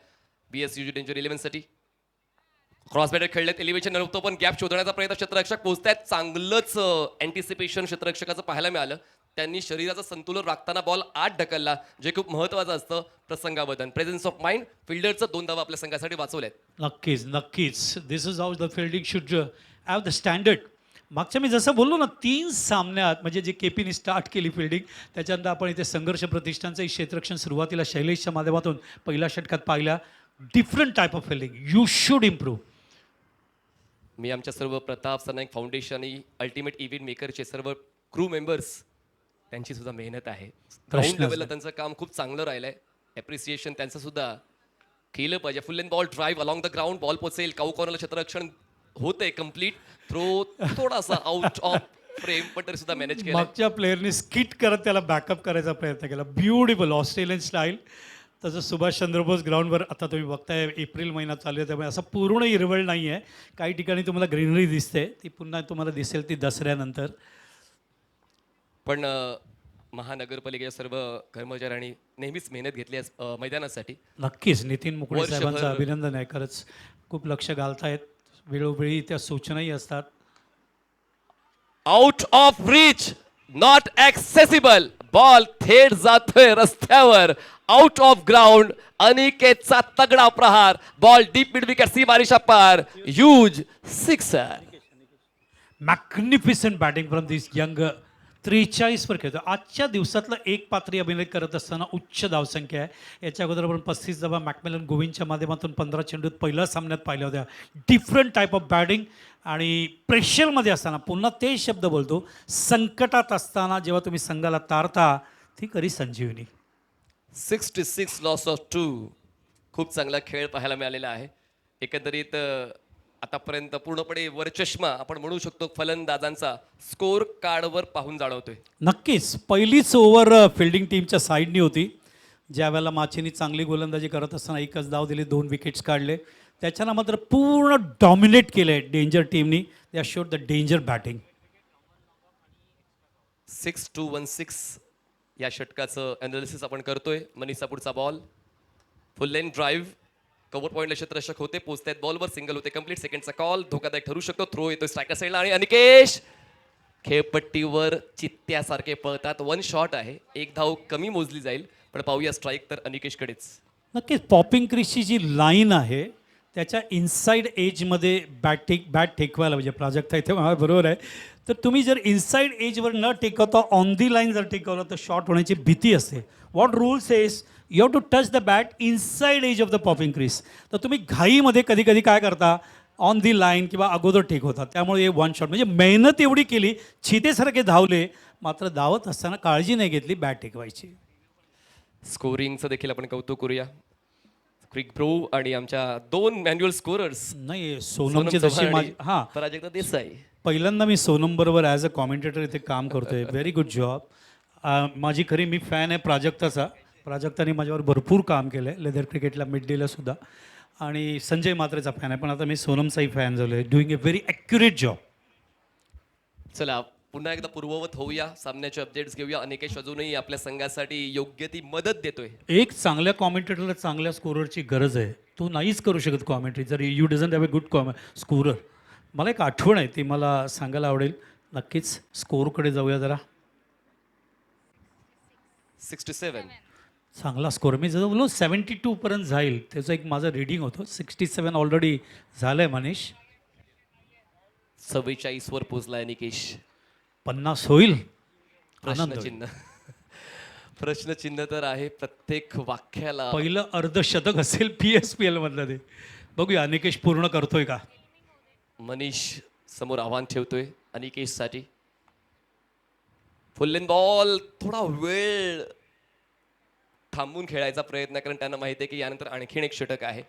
BSU डेंजर 11 साठी. क्रॉस बॅटर खेळल्यात, एलिव्हेशन नव्हतं पण गॅप शोधण्याचा प्रयत्न क्षेत्ररक्षक पोहोचतायत. चांगलंच अँटिसिपेशन क्षेत्ररक्षकाचं पाहायला मिळालं. त्यांनी शरीराचं संतुलन राखताना बॉल आत ढकलला, जे खूप महत्त्वाचं असतं प्रसंगाबद्दल. Presence of mind. फिल्डरचं 2 धावा आपल्या संघासाठी वाचवल्यात. नक्कीच this is how the fielding should have the standard. मागच्या मी जसं बोललो ना, 3 सामन्यात म्हणजे जे KPने स्टार्ट केली फिल्डिंग, त्याच्यानंतर आपण इथे संघर्ष प्रतिष्ठानचं क्षेत्ररक्षण सुरुवातीला शैलेशच्या माध्यमातून पहिल्या षटकात पाहिल्या. Different type of fielding you should improve. मी आमच्या सर्व प्रताप सरनाईक फाउंडेशन आणि अल्टिमेट इव्हेंट मेकरचे सर्व क्रू मेंबर्स, त्यांची सुद्धा मेहनत आहे. ग्राउंड लेवलला त्यांचं काम खूप चांगलं राहिलंय. ॲप्रिसिएशन त्यांचं सुद्धा केलं पाहिजे. फुल end ball drive along the ground, ball पोचेल. काऊ कॉर्नरला क्षेत्ररक्षण होतंय कम्प्लीट. थ्रो थोडासा आउट ऑफ फ्रेम, पण तरी सुद्धा मॅनेज केलं. मागच्या प्लेअरने स्किट करत त्याला बॅकअप करायचा प्रयत्न केला. Beautiful Australian style. तसं सुभाषचंद्र बोस ग्राउंडवर आता तुम्ही बघताय एप्रिल महिना चालू आहे, त्यामुळे असं पूर्ण हिरवळ नाही आहे. काही ठिकाणी तुम्हाला ग्रीनरी दिसते, ती पुन्हा तुम्हाला दिसेल ती दसऱ्यानंतर. पण महानगरपालिकेच्या सर्व कर्मचाऱ्यांनी नेहमीच मेहनत घेतली आहे मैदानासाठी. नक्कीच नितीन मुकुळे वर्षभर- साहेबांचं अभिनंदन आहे. खरंच खूप लक्ष घालतायत. वेळोवेळी त्या सूचनाही असतात. Out of reach, not accessible. Ball थेट जातोय रस्त्यावर. Out of ground. अनिकेतचा तगडा प्रहार. बॉल डीप मिड विकेट सीमारेषा पार. Huge sixer. Magnificent batting from this young. 43 वर खेळतो. आजच्या दिवसातलं एक पात्री अभिनय करत असताना उच्च धावसंख्या आहे. याच्या अगोदर आपण 35 धावा मॅकमिलन गोविंदच्या माध्यमातून 15 चेंडूत पहिल्या सामन्यात पाहिल्या होत्या. डिफरंट टाईप ऑफ बॅटिंग आणि प्रेशरमध्ये असताना पुन्हा तेच शब्द बोलतो, संकटात असताना जेव्हा तुम्ही संघाला तारता ती खरी संजीवनी. 66 लॉस ऑफ 2. खूप चांगला खेळ पाहायला मिळालेला आहे. एकंदरीत आतापर्यंत पूर्णपणे वरचष्मा आपण म्हणू शकतो फलंदाजांचा स्कोर कार्डवर पाहून जाणवतोय. नक्कीच पहिलीच ओव्हर फिल्डिंग टीमच्या साईडनी होती. ज्या वेळेला माचीनी चांगली गोलंदाजी करत असताना एकच धाव दिली, 2 विकेट्स काढले. त्याच्यानं मात्र पूर्ण डॉमिनेट केलं आहे डेंजर टीमनी. They are showed the danger batting. 6-2-1-6 या षटकाचं अनालिसिस आपण करतोय. मनीषचा पुढचा ball, full length drive, cover पॉईंटला क्षेत्ररक्षक होते, पोचतायत बॉलवर, सिंगल होते कंप्लीट. सेकंडचा कॉल धोकादायक ठरू शकतो. थ्रो येतोय स्ट्रायकर साईडला आणि अनिकेश खेळपट्टीवर चित्त्यासारखे पळतात. 1 शॉट आहे, 1 धाव कमी मोजली जाईल, पण पाहूया स्ट्राईक तर अनिकेशकडेच. नक्कीच पॉपिंग क्रिसची जी लाईन आहे त्याच्या इनसाईड एजमध्ये बॅट टेकवायला म्हणजे प्राजक्ता इथे बरोबर आहे. तर तुम्ही जर इनसाईड एजवर न टेकवता ऑन दी लाईन जर टेकवलं तर शॉट होण्याची भीती असते. What rule says you have to touch the bat inside edge of the popping crease. तर तुम्ही घाईमध्ये कधी कधी काय करता, ऑन दी लाईन किंवा अगोदर टेकवता, त्यामुळे हे 1 शॉट म्हणजे मेहनत एवढी केली, चितेसारखे धावले, मात्र धावत असताना काळजी नाही घेतली बॅट टेकवायची. स्कोरिंगचं देखील आपण कौतुक करूया. क्विक ब्रो आणि आमच्या 2 मॅन्युअल स्कोरर्स नाही सोनमची जशी माझी हां प्राजक्ता देसाई. पहिल्यांदा मी सोनम बरोबर ॲज अ कॉमेंटेटर इथे काम करतोय. Very good job. माझी खरी मी फॅन आहे प्राजक्ताचा. प्राजक्ताने माझ्यावर भरपूर काम केलं आहे लेदर क्रिकेटला, मिड डेला सुद्धा. आणि संजय मात्रेचा फॅन आहे, पण आता मी सोनमचाही फॅन झालो आहे. डुईंग ए व्हेरी ॲक्युरेट जॉब. चला पुन्हा एकदा पूर्ववत होऊया, सामन्याचे अपडेट्स घेऊया. अनिकेश अजूनही आपल्या संघासाठी योग्य ती मदत देतोय. एक चांगल्या कॉमेंटेटरला चांगल्या स्कोररची गरज आहे. तू नाहीच करू शकत कॉमेंट्री जर you doesn't have a good scorer. मला एक आठवण आहे ती मला सांगायला आवडेल. नक्कीच स्कोरकडे जाऊया जरा. 67. चांगला स्कोर मी जर बोललो 72पर्यंत जाईल त्याचं एक माझं रिडिंग होतं. 67 ऑलरेडी झालं आहे मनीष. 44 वर पोहोचलाय निकेश. 50 होईल. आनंद होईल. प्रश्नचिन्ह प्रश्नचिन्ह तर आहे प्रत्येक वाक्याला. पहिलं अर्धशतक असेल PSPL मधलं ते. बघूया अनिकेश पूर्ण करतोय का. मनीष समोर आव्हान ठेवतोय अनिकेशसाठी. फुल लेन बॉल. थोडा वेळ थांबून खेळायचा प्रयत्न कारण त्यांना माहिती आहे की यानंतर आणखीन एक षटक आहे.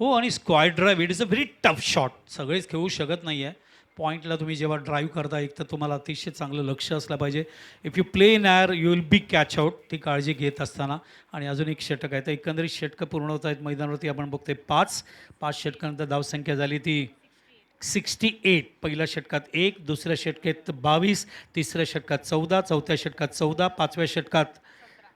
हो आणि squad drive it is a very tough shot. सगळेच खेळू शकत नाही आहे. पॉईंटला तुम्ही जेव्हा ड्राईव्ह करता एक तर तुम्हाला अतिशय चांगलं लक्ष असलं पाहिजे. If you play in air you will be catch out. ती काळजी घेत असताना. आणि अजून एक षटक आहे तर एकंदरीत षटकं पूर्ण होत आहेत मैदानावरती. आपण बघतोय 5 षटकानंतर धावसंख्या झाली ती 68. पहिल्या षटकात 1, दुसऱ्या षटकात 22, तिसऱ्या षटकात 14, चौथ्या षटकात 14, 5व्या षटकात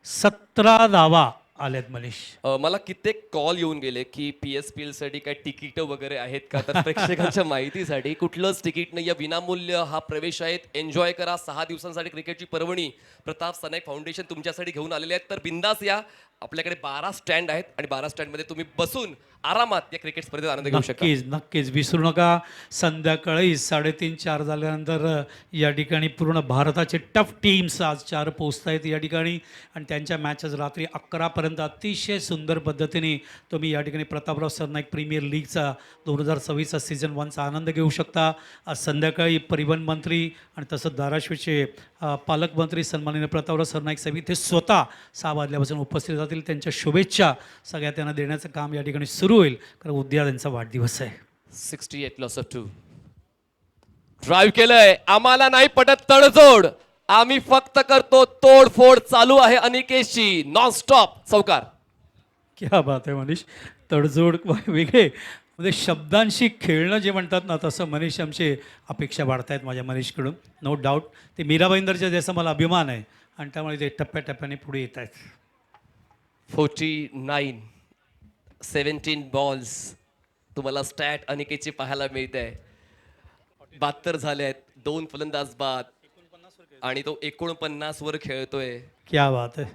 17 धावा आल्यात मनीष. मला कित्येक कॉल येऊन गेले की PSPL साठी काय तिकीट वगैरे आहेत का. तर प्रेक्षकांच्या माहितीसाठी कुठलंच तिकीट नाही आहे. विनामूल्य हा प्रवेश आहेत. एन्जॉय करा. 6 दिवसांसाठी क्रिकेटची पर्वणी प्रताप सरनाईक फाउंडेशन तुमच्यासाठी घेऊन आलेले आहेत. तर बिंदास या. आपल्याकडे 12 स्टँड आहेत आणि 12 स्टँडमध्ये तुम्ही बसून आरामात या क्रिकेट स्पर्धेत आनंद घेऊ शकता. नक्कीच विसरू नका. संध्याकाळी 3:30-4 झाल्यानंतर या ठिकाणी पूर्ण भारताचे टफ टीम्स आज 4 पोचत आहेत या ठिकाणी आणि त्यांच्या मॅचेस रात्री 11पर्यंत अतिशय सुंदर पद्धतीने तुम्ही या ठिकाणी प्रतापराव सरनाईक प्रीमियर लीगचा 2026चा सीझन 1चा आनंद घेऊ शकता. आज संध्याकाळी परिवहन मंत्री आणि तसंच धाराशिवचे पालकमंत्री सन्माननीय प्रतापराव सरनाईक साहेब इथे स्वतः 6 वाजल्यापासून उपस्थित राहतील. त्यांच्या शुभेच्छा सगळ्या त्यांना देण्याचं काम या ठिकाणी सुरू होईल कारण उद्या त्यांचा वाढदिवस आहे. 68 लॉस ऑफ 2. ड्राईव्ह केलंय. आम्हाला नाही पटत तडजोड. आम्ही फक्त करतो तोडफोड. चालू आहे अनिकेशची नॉन स्टॉप चौकार. क्या बात आहे मनीष. तडजोड वेगळे म्हणजे शब्दांशी खेळणं जे म्हणतात ना तसं मनीष आमची अपेक्षा वाढत आहेत माझ्या मनीषकडून. नो डाऊट ते मीराबाईंदरच्या ज्याचा मला अभिमान आहे आणि त्यामुळे ते टप्प्याटप्प्याने पुढे येत आहेत. 49 17 बॉल्स तुम्हाला स्टॅट अनिकेतची पाहायला मिळते आहे. 72 झाले आहेत. 2 फलंदाज बाद आणि तो 49 वर खेळतोय. क्या बात आहे.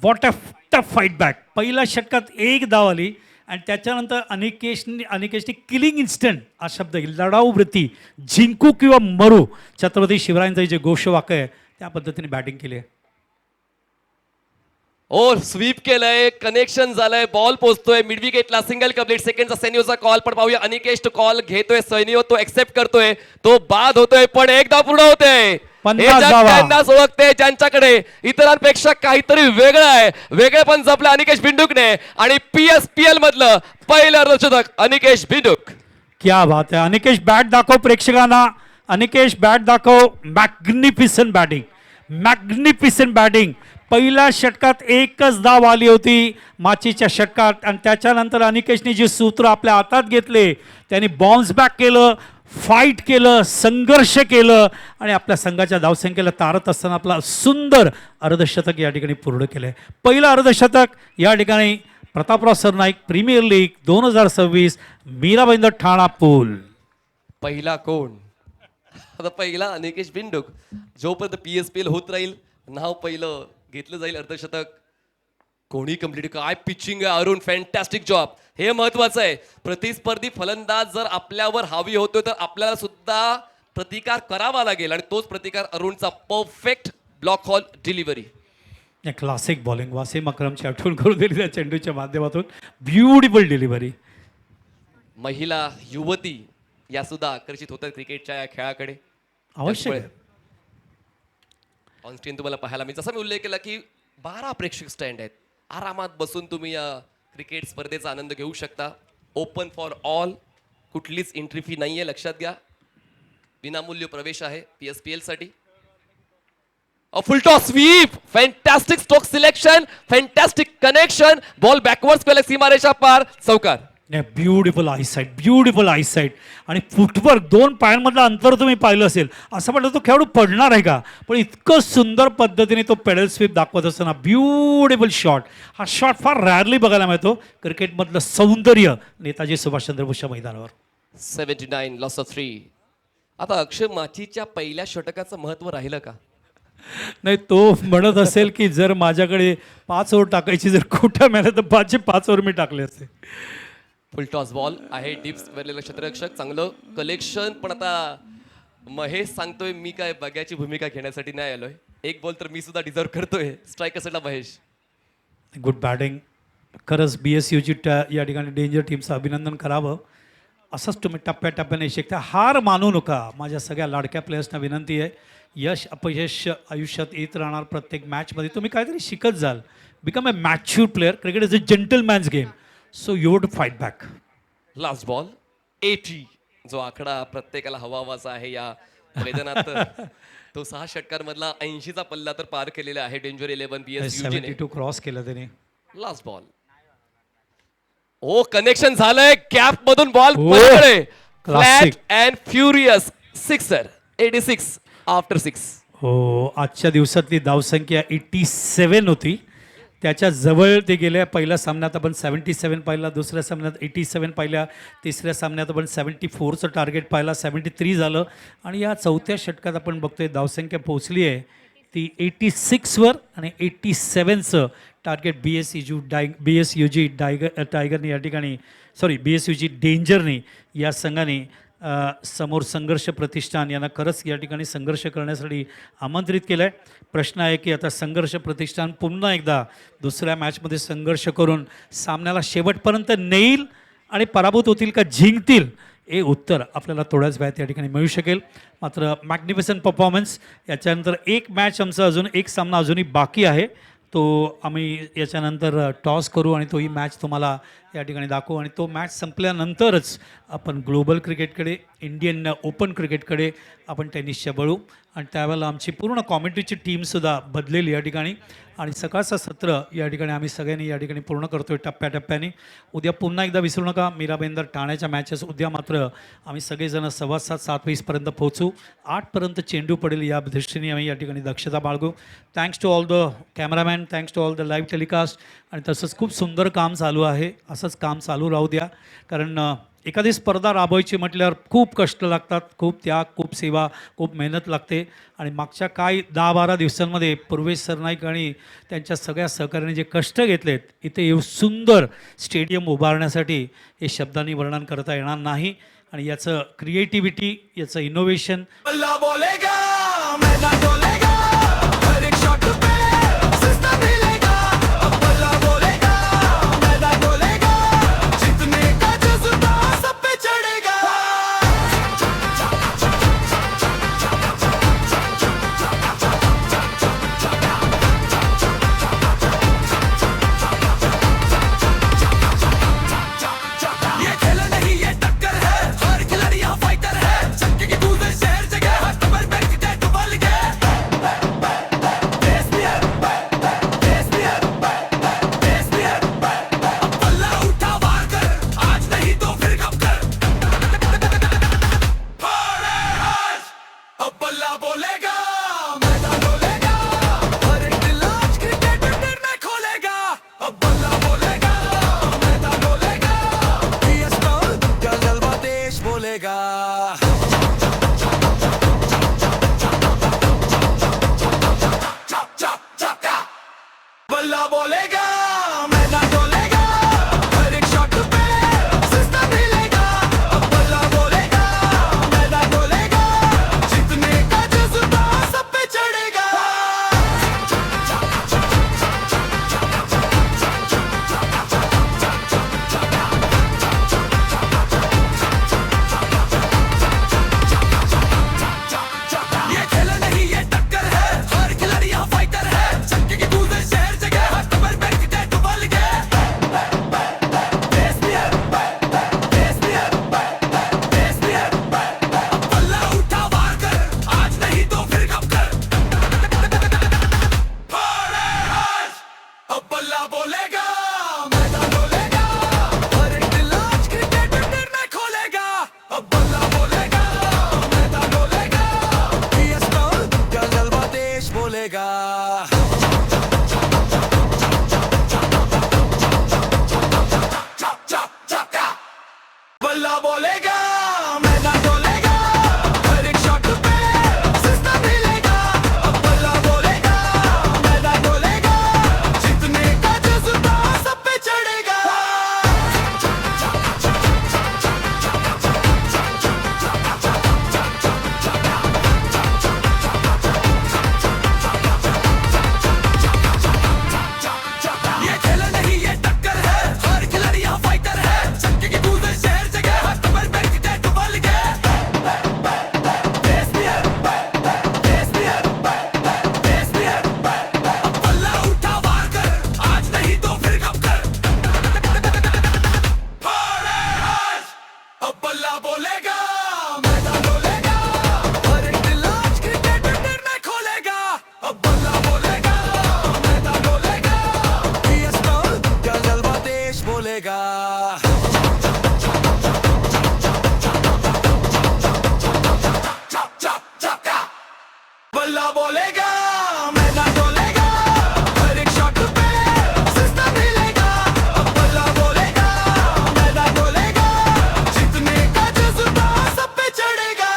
What a tough fight back. पहिल्या षटकात 1 धाव आली आणि त्याच्यानंतर अनिकेशने किलिंग इन्स्टंट हा शब्द लढाऊ वृत्ती जिंकू किंवा मरू छत्रपती शिवरायांचं जे घोषवाक्य आहे त्या पद्धतीने बॅटिंग केली आहे. ओ स्वीप केलंय. कनेक्शन झालंय. बॉल पोहोचतोय मिड विकेटला. Single complete. सेकंडचा सैन्योचा कॉल पण पाहूया. अनिकेश तो कॉल घेतोय. सैन्यो तो एक्सेप्ट करतोय. तो बाद होतोय पण एकदा पूर्ण होतोय. 50 धावा. त्यांनाच ओळखते ज्यांच्याकडे इतरांपेक्षा काहीतरी वेगळं आहे. वेगळे पण जपलं अनिकेश बिंडूकने आणि PSPL मधलं पहिलं अर्धशतक अनिकेश बिंडूक. क्या बात आहे. अनिकेश बॅट दाखव प्रेक्षकांना. अनिकेश बॅट दाखव. Magnificent batting. Magnificent batting. पहिल्या षटकात 1च धाव आली होती माचीच्या षटकात आणि त्याच्यानंतर अनिकेशने जे सूत्र आपल्या हातात घेतले त्यांनी बाउन्स बॅक केलं. फाईट केलं. संघर्ष केलं आणि आपल्या संघाच्या धावसंख्येला तारत असताना आपला सुंदर अर्धशतक या ठिकाणी पूर्ण केलं आहे. पहिलं अर्धशतक या ठिकाणी प्रतापराव सरनाईक प्रीमियर लीग 2026 मीराबाईंदर ठाणा पूल. पहिला कोण. आता पहिला अनिकेश बिंडूक. जोपर्यंत PSPL होत राहील नाव पहिलं घेतलं जाईल. अर्धशतक कोणी कंप्लीट. काय पिचिंग आहे अरुण. Fantastic job. हे महत्वाचं आहे. प्रतिस्पर्धी फलंदाज जर आपल्यावर हावी होतोय तर आपल्याला सुद्धा प्रतिकार करावा लागेल आणि तोच प्रतिकार अरुणचा. Perfect block hole delivery. Classic bowling. Wasim अक्रमची आठवण करून दिली त्या चेंडूच्या माध्यमातून. Beautiful delivery. महिला युवती या सुद्धा आकर्षित होतात क्रिकेटच्या या खेळाकडे. अवश्य. ऑन स्क्रीन तुम्हाला पाहायला मी जसा मी उल्लेख केला की 12 प्रेक्षक स्टँड आहेत. आरामात बसून तुम्ही या क्रिकेट स्पर्धेचा आनंद घेऊ शकता. Open for all. कुठलीच एंट्री फी नाहीये लक्षात घ्या. विनामूल्य प्रवेश आहे PSPL साठी. Full toss sweep. Fantastic stroke selection. Fantastic connection. Ball backwards केलं सीमारेषा पार. चौकार. नाही, ब्युटिफुल आयसाईट आणि फुटवर्क 2 पायांमधलं अंतर तुम्ही पाहिलं असेल. असं वाटलं तो खेळाडू पडणार आहे का, पण इतकं सुंदर पद्धतीने तो पेडल स्वीप दाखवत असताना ब्युटिफुल शॉट. हा शॉट फार रॅरली बघायला मिळतो. क्रिकेटमधलं सौंदर्य नेताजी सुभाषचंद्र बोसच्या मैदानावर. 79 लॉस ऑफ 3. आता अक्षय माचीच्या पहिल्या षटकाचं महत्व राहिलं का? नाही, तो म्हणत असेल की जर माझ्याकडे 5 ओव्हर टाकायची जर खोट्या मिळाल्या तर 5 ओव्हर मी टाकले असते. फुल टॉस बॉल आहे, डिप्स भरलेलं क्षेत्ररक्षक, चांगलं कलेक्शन. पण आता महेश सांगतोय मी काय बघ्याची भूमिका घेण्यासाठी नाही आलोय, एक बॉल तर मी सुद्धा डिझर्व करतोय. स्ट्राईक असेल महेश. Good batting. खरंच BSUची या ठिकाणी डेंजर टीमचं अभिनंदन करावं. असंच तुम्ही टप्प्याटप्प्याने शिकता, हार मानू नका. माझ्या सगळ्या लाडक्या प्लेयर्सना विनंती आहे, यश अपयश आयुष्यात येत राहणार. प्रत्येक मॅचमध्ये तुम्ही काहीतरी शिकत जाल. Become a mature player. Cricket is a gentleman's game, so you to fight back. Last ball 80, जो आकडा प्रत्येकाला हवाचा आहे या मैदानात. तो 6 षटकांमधला 80चा पल्ला तर पार केलेला आहे डेंजर 11 BSUG ने. 72 क्रॉस केलं त्याने. Last ball. ओ कनेक्शन झालंय, गॅप मधून बॉल ओ, पलीकडे. classic. Flat and furious sixer. 86 after 6. हो, आजच्या दिवसातली धावसंख्या 87 होती. त्याच्या जवळ ते गेल्या. पहिल्या सामन्यात आपण 77 पाहिला, दुसऱ्या सामन्यात 87 पाहिल्या, तिसऱ्या सामन्यात आपण 74चं टार्गेट पाहिला, 73 झालं. आणि या चौथ्या षटकात आपण बघतोय धावसंख्या पोहोचली आहे ती 86वर आणि 87चं टार्गेट BSUG टायगरने या ठिकाणी BSUG डेंजरने या संघाने समोर संघर्ष प्रतिष्ठान यांना खरंच या ठिकाणी संघर्ष करण्यासाठी आमंत्रित केलं आहे. प्रश्न आहे की आता संघर्ष प्रतिष्ठान पुन्हा एकदा दुसऱ्या मॅचमध्ये संघर्ष करून सामन्याला शेवटपर्यंत नेईल आणि पराभूत होतील का जिंकतील, हे उत्तर आपल्याला थोड्याच वेळात या ठिकाणी मिळू शकेल. मात्र मॅग्निफिसंट परफॉर्मन्स. याच्यानंतर एक मॅच आमचा अजून एक सामना अजूनही बाकी आहे, तो आम्ही याच्यानंतर टॉस करू आणि तोही मॅच तुम्हाला या ठिकाणी दाखवू. आणि तो मॅच संपल्यानंतरच आपण ग्लोबल क्रिकेटकडे, इंडियन ओपन क्रिकेटकडे आपण टेनिसच्या वळू. आणि त्यावेळेला आमची पूर्ण कॉमेंट्रीची टीमसुद्धा बदलेली या ठिकाणी. आणि सकाळचं सत्र या ठिकाणी आम्ही सगळ्यांनी या ठिकाणी पूर्ण करतोय टप्प्याटप्प्याने. उद्या पुन्हा एकदा विसरू नका, मीराबेंदर ठाण्याच्या मॅचेस उद्या. मात्र आम्ही सगळेजण 7:15-7:20पर्यंत पोहोचू. 8पर्यंत चेंडू पडेल या दृष्टीने आम्ही या ठिकाणी दक्षता बाळगू. Thanks to all the cameraman, thanks to all the live telecast. आणि तसंच खूप सुंदर काम चालू आहे, असंच काम चालू राहू द्या. कारण एखादी स्पर्धा राबवायची म्हटल्यावर खूप कष्ट लागतात, खूप त्याग, खूप सेवा, खूप मेहनत लागते. आणि मागच्या काही 10-12 दिवसांमध्ये पूर्वेश सरनाईक आणि त्यांच्या सगळ्या सहकार्याने जे कष्ट घेतलेत, इथे येऊ सुंदर स्टेडियम उभारण्यासाठी हे शब्दांनी वर्णन करता येणार नाही. आणि याचं क्रिएटिव्हिटी, याचं इनोव्हेशन बोलेगा मैदान डोलेगा हर एक शॉट पे सिस्टम हिलेगा अब बल्ला बोलेगा मैदान डोलेगा जीतने का जज्बा सब पे चढ़ेगा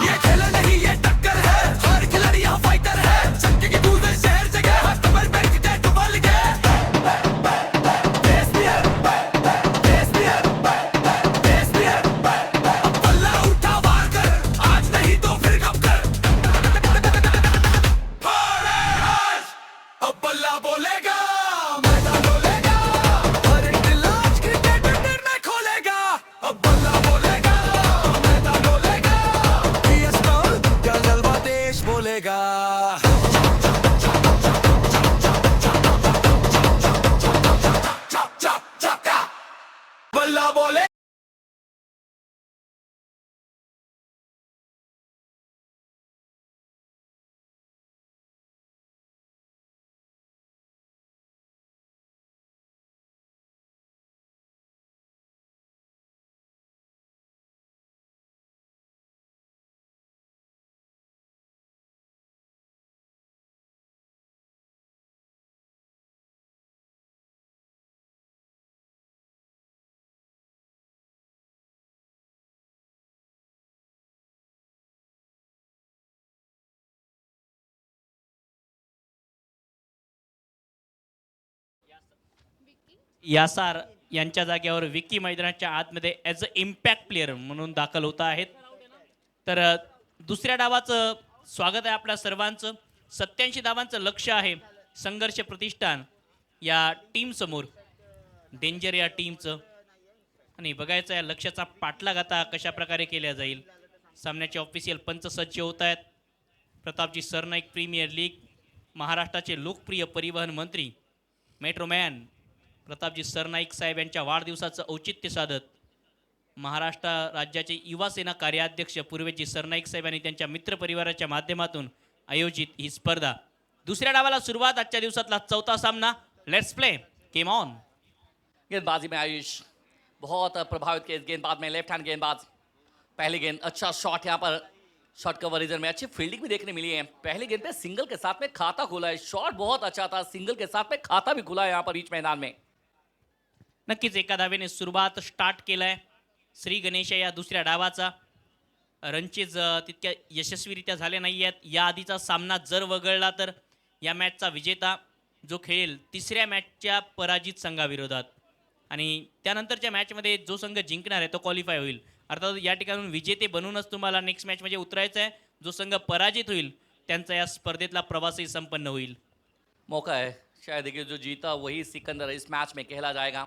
ये खेल नहीं ये टक्कर है हर खिलाड़ी यहाँ फाइटर है चक्के की कूद शहर जगह कमर पे टिकट बल गए देश भी है अब बल्ला उठा वार कर आज नहीं तो फिर कब कर आज अब बल्ला बोलेगा मैदान डोलेगा हर एक दिल आज क्रिकेट में खोलेगा अब बल्ला बोलेगा मैदान डोलेगा क्या जलवा देश बोलेगा बल्ला बोले यासार यांच्या जागेवर विकी मैदानाच्या आतमध्ये ॲज अ इम्पॅक्ट प्लेअर म्हणून दाखल होत आहेत. तर दुसऱ्या डावाचं स्वागत आहे आपल्या सर्वांचं. 87 धावांचं लक्ष आहे संघर्ष प्रतिष्ठान या टीमसमोर, डेंजर या टीमचं. आणि बघायचं या लक्ष्याचा पाठलाग आता कशा प्रकारे केला जाईल. सामन्याचे ऑफिशियल पंच सज्ज होत आहेत. प्रतापजी सरनाईक प्रीमियर लीग, महाराष्ट्राचे लोकप्रिय परिवहन मंत्री मेट्रोमॅन प्रतापजी सरनाईक साहेब यांच्या वाढदिवसाचं औचित्य साधत महाराष्ट्र राज्याचे युवा सेना कार्याध्यक्ष पूर्वेजी सरनाईक साहेब आणि त्यांच्या मित्रपरिवाराच्या माध्यमातून आयोजित ही स्पर्धा. दुसऱ्या डावाला सुरुवात. आजच्या दिवसातला चौथा सामना. Let's play, game on. गेंदबाजी में आयुष बहुत प्रभावित किया इस गेंदबाज में, लेफ्ट हैंड गेंदबाज. पहली गेंद अच्छा शॉट यहाँ पर, शॉट कवर रीजन में अच्छी फील्डिंग भी देखने मिली है. पहली गेंद पे सिंगल के साथ में खाता खुला है. शॉट बहुत अच्छा था, सिंगल के साथ में खाता भी खुला है यहाँ पर बीच मैदान में. नक्कीच एका धावेने सुरुवात स्टार्ट केलाय श्री गणेश या दुसऱ्या डावाचा. रनचेज तितक्या यशस्वीरित्या झाले नाही आहेत. या आधीचा सामना जर वगळला तर या मॅचचा विजेता जो खेळेल तिसऱ्या मॅचच्या पराजित संघाविरोधात, आणि त्यानंतरच्या मॅचमध्ये जो संघ जिंकणार आहे तो क्वालिफाय होईल. अर्थात या ठिकाणून विजेते बनूनच तुम्हाला नेक्स्ट मॅच म्हणजे उतरायचं आहे. जो संघ पराजित होईल त्यांचा या स्पर्धेतला प्रवासही संपन्न होईल. मौका है शायद, देखिए जो जीता वही सिकंदर इस मैच में कहला जाएगा.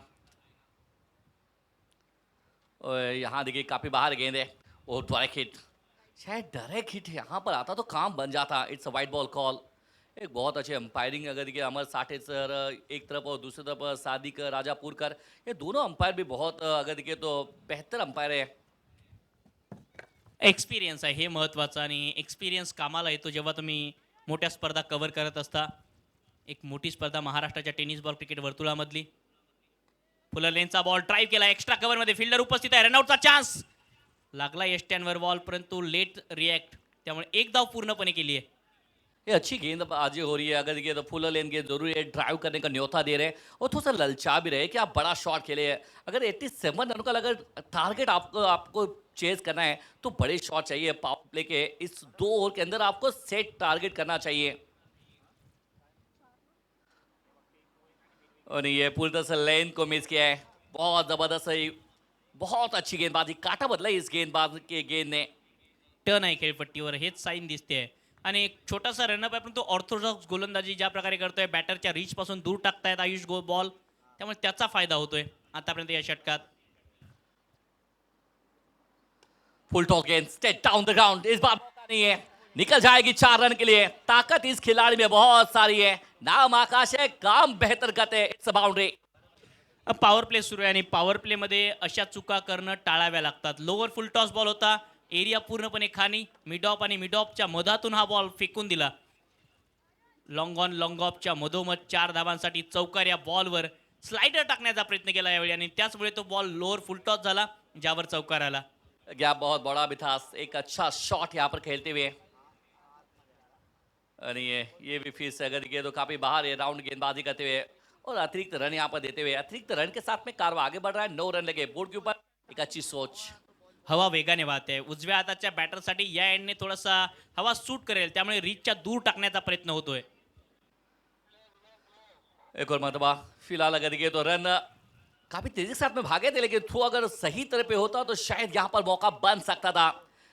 और यहाँ देखिए काफ़ी बाहर गेंद है और डायरेक्ट हिट, शायद डायरेक्ट हिट यहाँ पर आता तो काम बन जाता. It's a white ball call. एक बहुत अच्छे अंपायरिंग अगर देखिए अमर साठे सर एक तरफ और दूसरी तरफ सादिक राजापुरकर, ये दोनों अंपायर भी बहुत अगर देखिए तो बेहतर अंपायर है. एक्सपिरियन्स आहे हे महत्त्वाचं, आणि एक्सपिरियन्स कामाला येतो जेव्हा तुम्ही मोठ्या स्पर्धा कव्हर करत असता. एक मोठी स्पर्धा महाराष्ट्राच्या टेनिस बॉल क्रिकेट वर्तुळामधली. फुलर लेनचा बॉल ड्राईव्ह केला एक्स्ट्रा कव्हरमध्ये, फिल्डर उपस्थित आहे. रनआउटचा चान्स लागला यष्ट्यांवर बॉल, परंतु लेट रिॲक्ट, त्यामुळे एक धाव पूर्णपणे केली आहे. ये अच्छी गेंदबाजी हो रही है. अगर देखिए तो फुल लेन गेंद जरूरी है, ड्राइव करने का न्योता दे रहे हैं और थोड़ा सा ललचा भी रहे कि आप बड़ा शॉट खेले हैं. अगर 87 रनों का अगर टारगेट आपको चेज करना है तो बड़े शॉट चाहिए. पावर प्ले के इस 2 ओवर के अंदर आपको सेट टारगेट करना चाहिए. और ये पूरी तरह से लेन को मिस किया है. बहुत ज़बरदस्त, बहुत अच्छी गेंदबाजी, काटा बदला इस गेंदबाज के गेंद ने. टर्न आहे खेळपट्टीवर, हेच साईन दिसते आहे. आणि एक छोटासा रनअप आहे, परंतु ऑर्थोडॉक्स गोलंदाजी ज्या प्रकारे करतोय, बॅटरच्या रीचपासून दूर टाकतायत आयुष बॉल, त्यामुळे त्याचा फायदा होतोय आतापर्यंत या षटकात. फुल टॉस गेंद स्ट्रेट डाउन द ग्राउंड. इस बार मौका नहीं है, निकल जाएगी 4 रन के लिए. ताकत इस खिलाड़ी में बहुत सारी है. नाम आकाश है, काम बेहतर करते हैं. It's boundary. पॉवर प्ले सुरू आहे आणि पॉवर प्लेमध्ये अशा चुका करणं टाळाव्या लागतात. लोअर फुल टॉस बॉल होता, एरिया पूर्णपणे खाली, मिड ऑफ आणि मिड ऑफच्या मधातून हा बॉल फेकून दिला. लॉंग ऑन लॉंग ऑफच्या मधोमध 4 धावांसाठी चौकार या बॉलवर स्लाइडर टाकण्याचा प्रयत्न केला यावेळी आणि त्याचमुळे तो बॉल लोअर फुलटॉस झाला, ज्यावर चौकार आला. गैप बहुत बड़ा भी था, एक अच्छा शॉट यहाँ पर खेलते हुए. और ये भी फिर से अगर देखिए तो काफी बाहर है राउंड गेंदबाजी करते हुए और अतिरिक्त रन यहाँ पर देते हुए. अतिरिक्त रन के साथ में कारवा आगे बढ़ रहा है. 9 रन लगे बोर्ड के ऊपर. एक अच्छी सोच. हवा वेगाने वाहते. उजव्या हाताच्या बॅटरसाठी या एंडने थोडासा हवा सूट करेल, त्यामुळे रीचच्या दूर टाकण्याचा प्रयत्न होतोय. एक और मरतबा फिलहाल अगर देखिए तो रन काफी तेजी के साथ में भागे थे, लेकिन थ्रो अगर सही तरह पे होता तो शायद यहाँ पर मौका बन सकता था.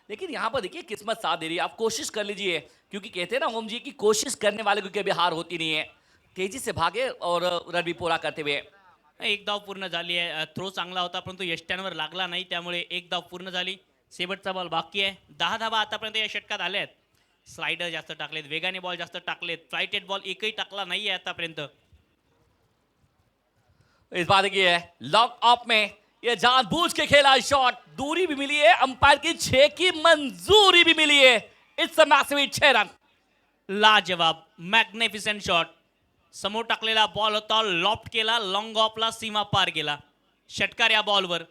लेकिन यहाँ पर देखिए किस्मत साथ दे रही है. आप कोशिश कर लीजिए, क्योंकि कहते हैं ना ओम जी की कोशिश करने वाले को कभी हार होती नहीं है. तेजी से भागे और रन भी पूरा करते हुए. एक धाव पूर्ण झाली आहे. थ्रो चांगला होता परंतु यष्ट्यांवर लागला नाही, त्यामुळे एक धाव पूर्ण झाली. शेवटचा बॉल बाकी आहे. 10 धावा आतापर्यंत या षटकात आल्या आहेत. स्लाइडर जास्त टाकलेत, वेगाने बॉल जास्त टाकलेत, फ्लाइटेड बॉल एकही टाकला नाहीये आतापर्यंत. इस बार देखिए लॉन्ग ऑफ में ये जानबूझ के खेला शॉट. दूरी भी मिली है, अंपायर की 6 की मंजूरी भी मिली है. It's a massive 6 run. लाजवाब मॅग्निफिसंट शॉट. समोर टाकलेला बॉल होता, लॉफ्ट केला, लॉंग ऑफला सीमा पार गेला. षटकार या बॉलवर.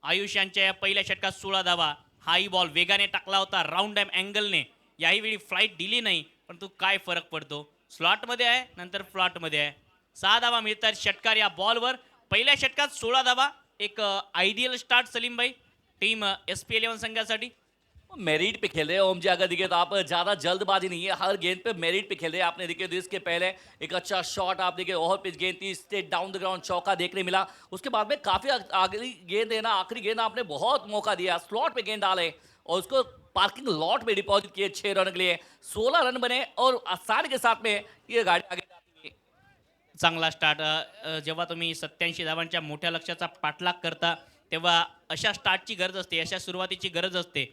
आयुष यांच्या या पहिल्या षटकात 16 धावा. हाही बॉल वेगाने टाकला होता राऊंड टाइम अँगलने. याही वेळी फ्लाईट दिली नाही, परंतु काय फरक पडतो. स्लॉटमध्ये आहे, नंतर फ्लॉटमध्ये आहे. 6 धावा मिळतात षटकार या बॉलवर. पहिल्या षटकात 16 धावा. एक आइडियल स्टार्ट सलीम भाई टीम SP11 संघासाठी. मेरिट पे खेल रहे हैं ओम जी. अगर देखिए तो आप ज्यादा जल्दबाजी नहीं है, हर गेंद पे मेरिट पे खेल रहे हैं. आपने देखिए तो इसके पहले एक अच्छा शॉट आप देखिए ओवर पिच गेंद थी, स्ट्रेट डाउन द ग्राउंड चौका देखने मिला. उसके बाद में काफी आखिरी गेंद है ना, आखिरी गेंद आपने बहुत मौका दिया, स्लॉट पे गेंद डाले और उसको पार्किंग लॉट में डिपॉजिट किए. 6 रन के लिए 16 रन बने और आसानी के साथ में ये गाड़ी आगे जाती है. चांगला स्टार्ट. जेव्हा तुम्ही 87 धावांच्या मोठ्या लक्ष्याचा पाठलाग करता तेव्हा अशा स्टार्टची गरज असते, अशा सुरुवातीची गरज असते.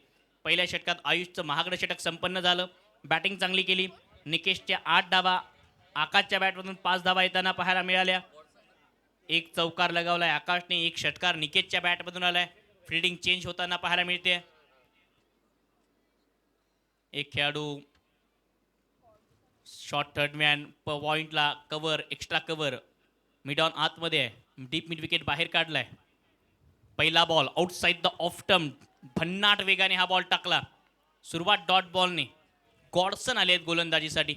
पहिल्या षटकात आयुषचं महागडं षटक संपन्न झालं. बॅटिंग चांगली केली. निकेशच्या 8 धावा, आकाशच्या बॅटमधून 5 धावा येताना पाहायला मिळाल्या. एक चौकार लगावलाय आकाशने, एक षटकार निकेशच्या बॅटमधून आलाय. फिल्डिंग चेंज होताना पाहायला मिळते. एक खेळाडू शॉर्ट थर्डमॅन पॉइंटला cover, extra cover, mid on आतमध्ये आहे. डीप मिड विकेट बाहेर काढलाय. पहिला ball outside the of term. भन्नाट वेगाने हा बॉल टाकला. सुरुवात डॉट बॉलने. गॉडसन आले आहेत गोलंदाजीसाठी.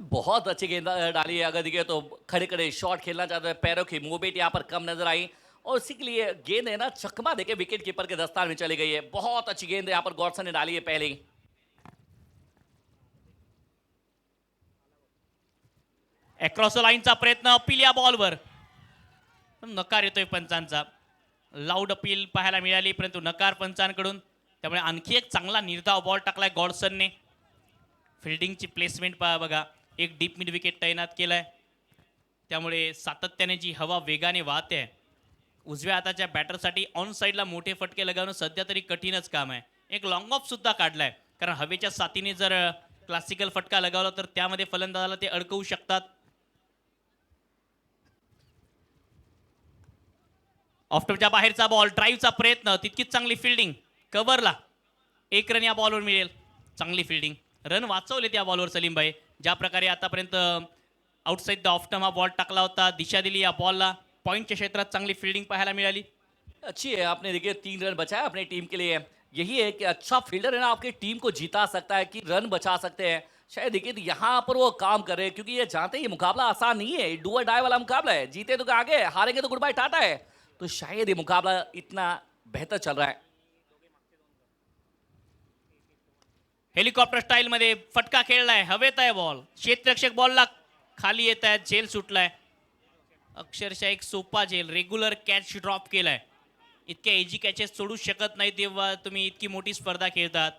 बहुत अच्छी गेंद डाली है. अगर देखिए तो खड़े खड़े शॉट खेलना चाहते हैं, पैरों की मूवमेंट यहाँ पर कम नजर आई और इसी के लिए गेंद है ना चकमा देके विकेट कीपर के दस्तार में चली गई है. बहुत अच्छी गेंद यहाँ पर गॉडसन ने डाली है पहले ही. अक्रॉस लाईनचा प्रयत्न, अपील या बॉलवर. नकार येतोय पंचांचा. लाऊड अपील पाहायला मिळाली परंतु नकार पंचांकडून. त्यामुळे आणखी एक चांगला निर्धाव बॉल टाकलाय गॉडसनने. फिल्डिंगची प्लेसमेंट पहा बघा. एक डीप मिड विकेट तैनात केलाय. त्यामुळे सातत्याने जी हवा वेगाने वाहते आहे. उजव्या हाताच्या बॅटरसाठी ऑन साईडला मोठे फटके लगावणं सध्या तरी कठीणच काम आहे. एक लॉंग ऑफ सुद्धा काढलाय, कारण हवेच्या साथीने जर क्लासिकल फटका लगावला तर त्यामध्ये फलंदाजाला ते अडकवू शकतात. ऑफ्टरच्या बाहेरचा बॉल, ड्राईव्हचा प्रयत्न, तितकीच चांगली फिल्डिंग. कव्हरला 1 रन या बॉलवर मिळेल. चांगली फिल्डिंग. रन वाचवले त्या बॉलवर सलीमभाई. ज्या प्रकारे आतापर्यंत आउटसाइड द ऑफ टर्म हा बॉल टाकला होता, दिशा दिली या बॉलला. पॉईंटच्या क्षेत्रात चांगली फिल्डिंग पाहायला मिळाली. अच्छी है. आपने देखिए 3 रन बचाया अपनी टीम के लिए. यही है कि अच्छा फील्डर है ना आपकी टीम को जिता सकता है, कि रन बचा सकते हैं. शायद देखिए तो यहाँ पर वो काम कर रहे हैं, क्योंकि ये जानते हैं ये मुकाबला आसान नहीं है. डू और डाई वाला मुकाबला है. जीते तो आगे, हारेंगे तो गुड बाय टाटा है. तो शायद ये मुकाबला इतना बेहतर चल रहा है. हेलिकॉप्टर स्टाईल मध्ये फटका खेळलाय. हवेत आहे बॉल. क्षेत्ररक्षक बॉलला खाली येत आहेत. झेल सुटलाय. अक्षरशः एक सोपा झेल. रेग्युलर कॅच ड्रॉप केलाय. इतक्या इजी कॅचेस सोडू शकत नाही तेव्हा तुम्ही इतकी मोठी स्पर्धा खेळतात.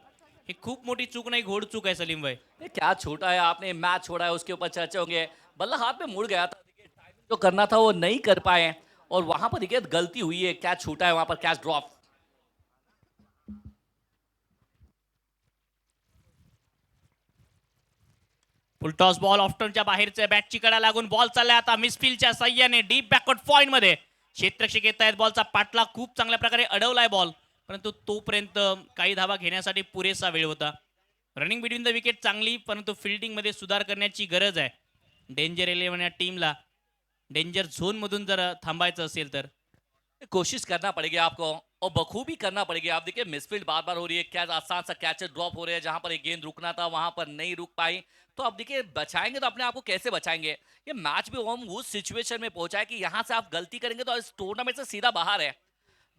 हे खूप मोठी चूक नहीं, घोड़ चूक है सलीम भाई. ये क्या छोटा है, आपने मैच छोड़ा है, उसके ऊपर चर्चा होंगे. बल्ला हाथ में मुड़ गया था. देखिए टाइमिंग जो करना था वो नहीं कर पाए और वहां पर देखिए गलती हुई है. कैच छूटा है, वहां पर कैच ड्रॉप. फुलटॉस बॉल ऑफ्टनच्या बाहेरच्या बॅटची कडा लागून बॉल चाललाय आता मिसफिल्डच्या साह्याने डीप बॅकवर्ड पॉइंट मध्ये. क्षेत्ररक्षक येत आहेत. बॉलचा पाठला खूप चांगल्या प्रकारे अडवलाय बॉल, परंतु तोपर्यंत काही धावा घेण्यासाठी पुरेसा वेळ होता. रनिंग बिटवीन द विकेट चांगली, परंतु फिल्डिंगमध्ये सुधार करण्याची गरज आहे डेंजर 11 या टीमला. डेंजर झोनमधून जर थांबायचं असेल तर कोशिश करना पड़ेगी आपको और बखूबी करना पड़ेगी. आप देखिए मिसफील्ड बार बार हो रही है, कैच आसान सा कैचेस ड्रॉप हो रहे हैं, जहां पर एक गेंद रुकना था वहां पर नहीं रुक पाई. तो आप देखिए बचाएंगे तो अपने आप को कैसे बचाएंगे. ये मैच भी हम उस सिचुएशन में पहुंचा है कि यहां से आप गलती करेंगे तो इस टूर्नामेंट से सीधा बाहर है.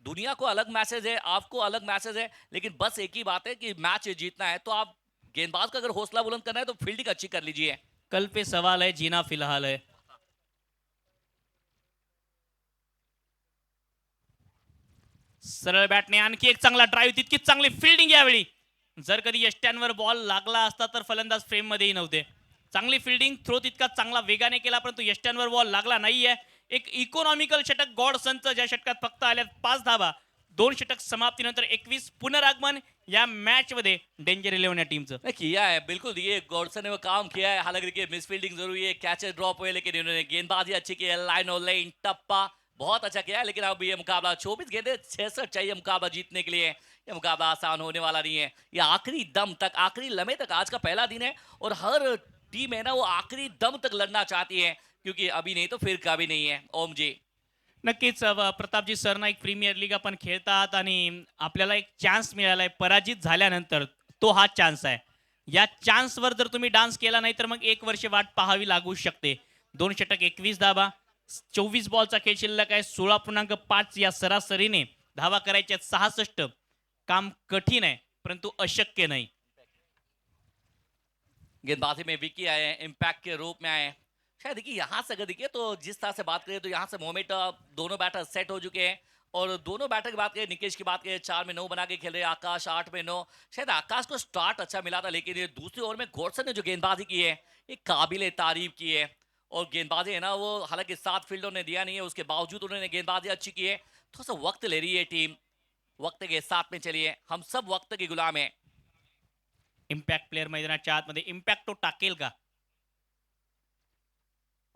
दुनिया को अलग मैसेज है, आपको अलग मैसेज है, लेकिन बस एक ही बात है कि मैच जीतना है तो आप गेंदबाज का अगर हौसला बुलंद करना है तो फील्डिंग अच्छी कर लीजिए. कल पे सवाल है, जीना फिलहाल है. सरळ बॅटने आणखी एक चांगला ड्राईव्ह, तितकीच चांगली फिल्डिंग यावेळी. जर कधी यष्ट्यांवर बॉल लागला असता तर फलंदाज फ्रेम मध्येही नव्हते. चांगली फिल्डिंग, थ्रो तितका चांगला वेगाने केला, परंतु यष्ट्यांवर बॉल लागला नाहीये. एक इकॉनॉमिकल षटक गॉडसनचं, ज्या षटकात फक्त आल्यात 5 धावा. 2 षटक समाप्तीनंतर 21 पुनरागमन या मॅच मध्ये डेंजर 11 या टीमचं. नहीं, किया है बिल्कुल. ये गॉडसन ने वो काम किया है. हालांकि देखिए मिस फील्डिंग जरूरी है, कैचेस ड्रॉप हुए, लेकिन इन्होंने गेंदबाजी अच्छी की है. लाइन और लाइन टप्पा बहुत अच्छा किया है. लेकिन अब ये मुकाबला 24 गेंदे 66 चाहिए मुकाबला जीतने के लिए. ये मुकाबला आसान होने वाला नहीं है. ये आखिरी दम तक, आखिरी लम्हे तक, आज का पहला दिन है और हर टीम है ना वो आखिरी दम तक लड़ना चाहती है, क्योंकि अभी नहीं तो फिर कभी नहीं है. ओम जी. नक्कीच प्रतापजी सरनाईक प्रीमियर लीग आपण खेळतात आणि आपल्याला एक चान्स मिळालाय पराजित झाल्यानंतर. तो हा चान्स आहे. या चान्सवर जर तुम्ही डान्स केला नाही तर मग 1 वर्ष वाट पाहावी लागू शकते. 2 षटक 21 धावा, 24 बॉलचा खेळ शिल्लक आहे. 16.5 या सरासरीने धावा करायच्या 66. काम कठीण आहे परंतु अशक्य नाही. गेंदबाजी में विकी आए हैं, इम्पैक्ट के रूप में आए हैं. शायद देखिए यहाँ से अगर देखिए तो जिस तरह से बात करें तो यहाँ से मोमेंट दोनों बैटर सेट हो चुके हैं. और दोनों बैटर की बात करें, निकेश की बात करें 4 में 9 बना के खेल रहे हैं, आकाश 8 में 9. शायद आकाश को स्टार्ट अच्छा मिला था, लेकिन ये दूसरी ओवर में गॉडसन ने जो गेंदबाजी की है एक काबिल तारीफ की है. और गेंदबाजी है ना वो, हालांकि 7 फील्डों ने दिया नहीं है, उसके बावजूद उन्होंने गेंदबाजी अच्छी की है. थोड़ा सा वक्त ले रही है टीम, वक्त के साथ में चलिए. हम सब वक्त के गुलाम हैं. इम्पॅक्ट प्लेअर मैदानाच्या आतमध्ये इम्पॅक्ट तो टाकेल का?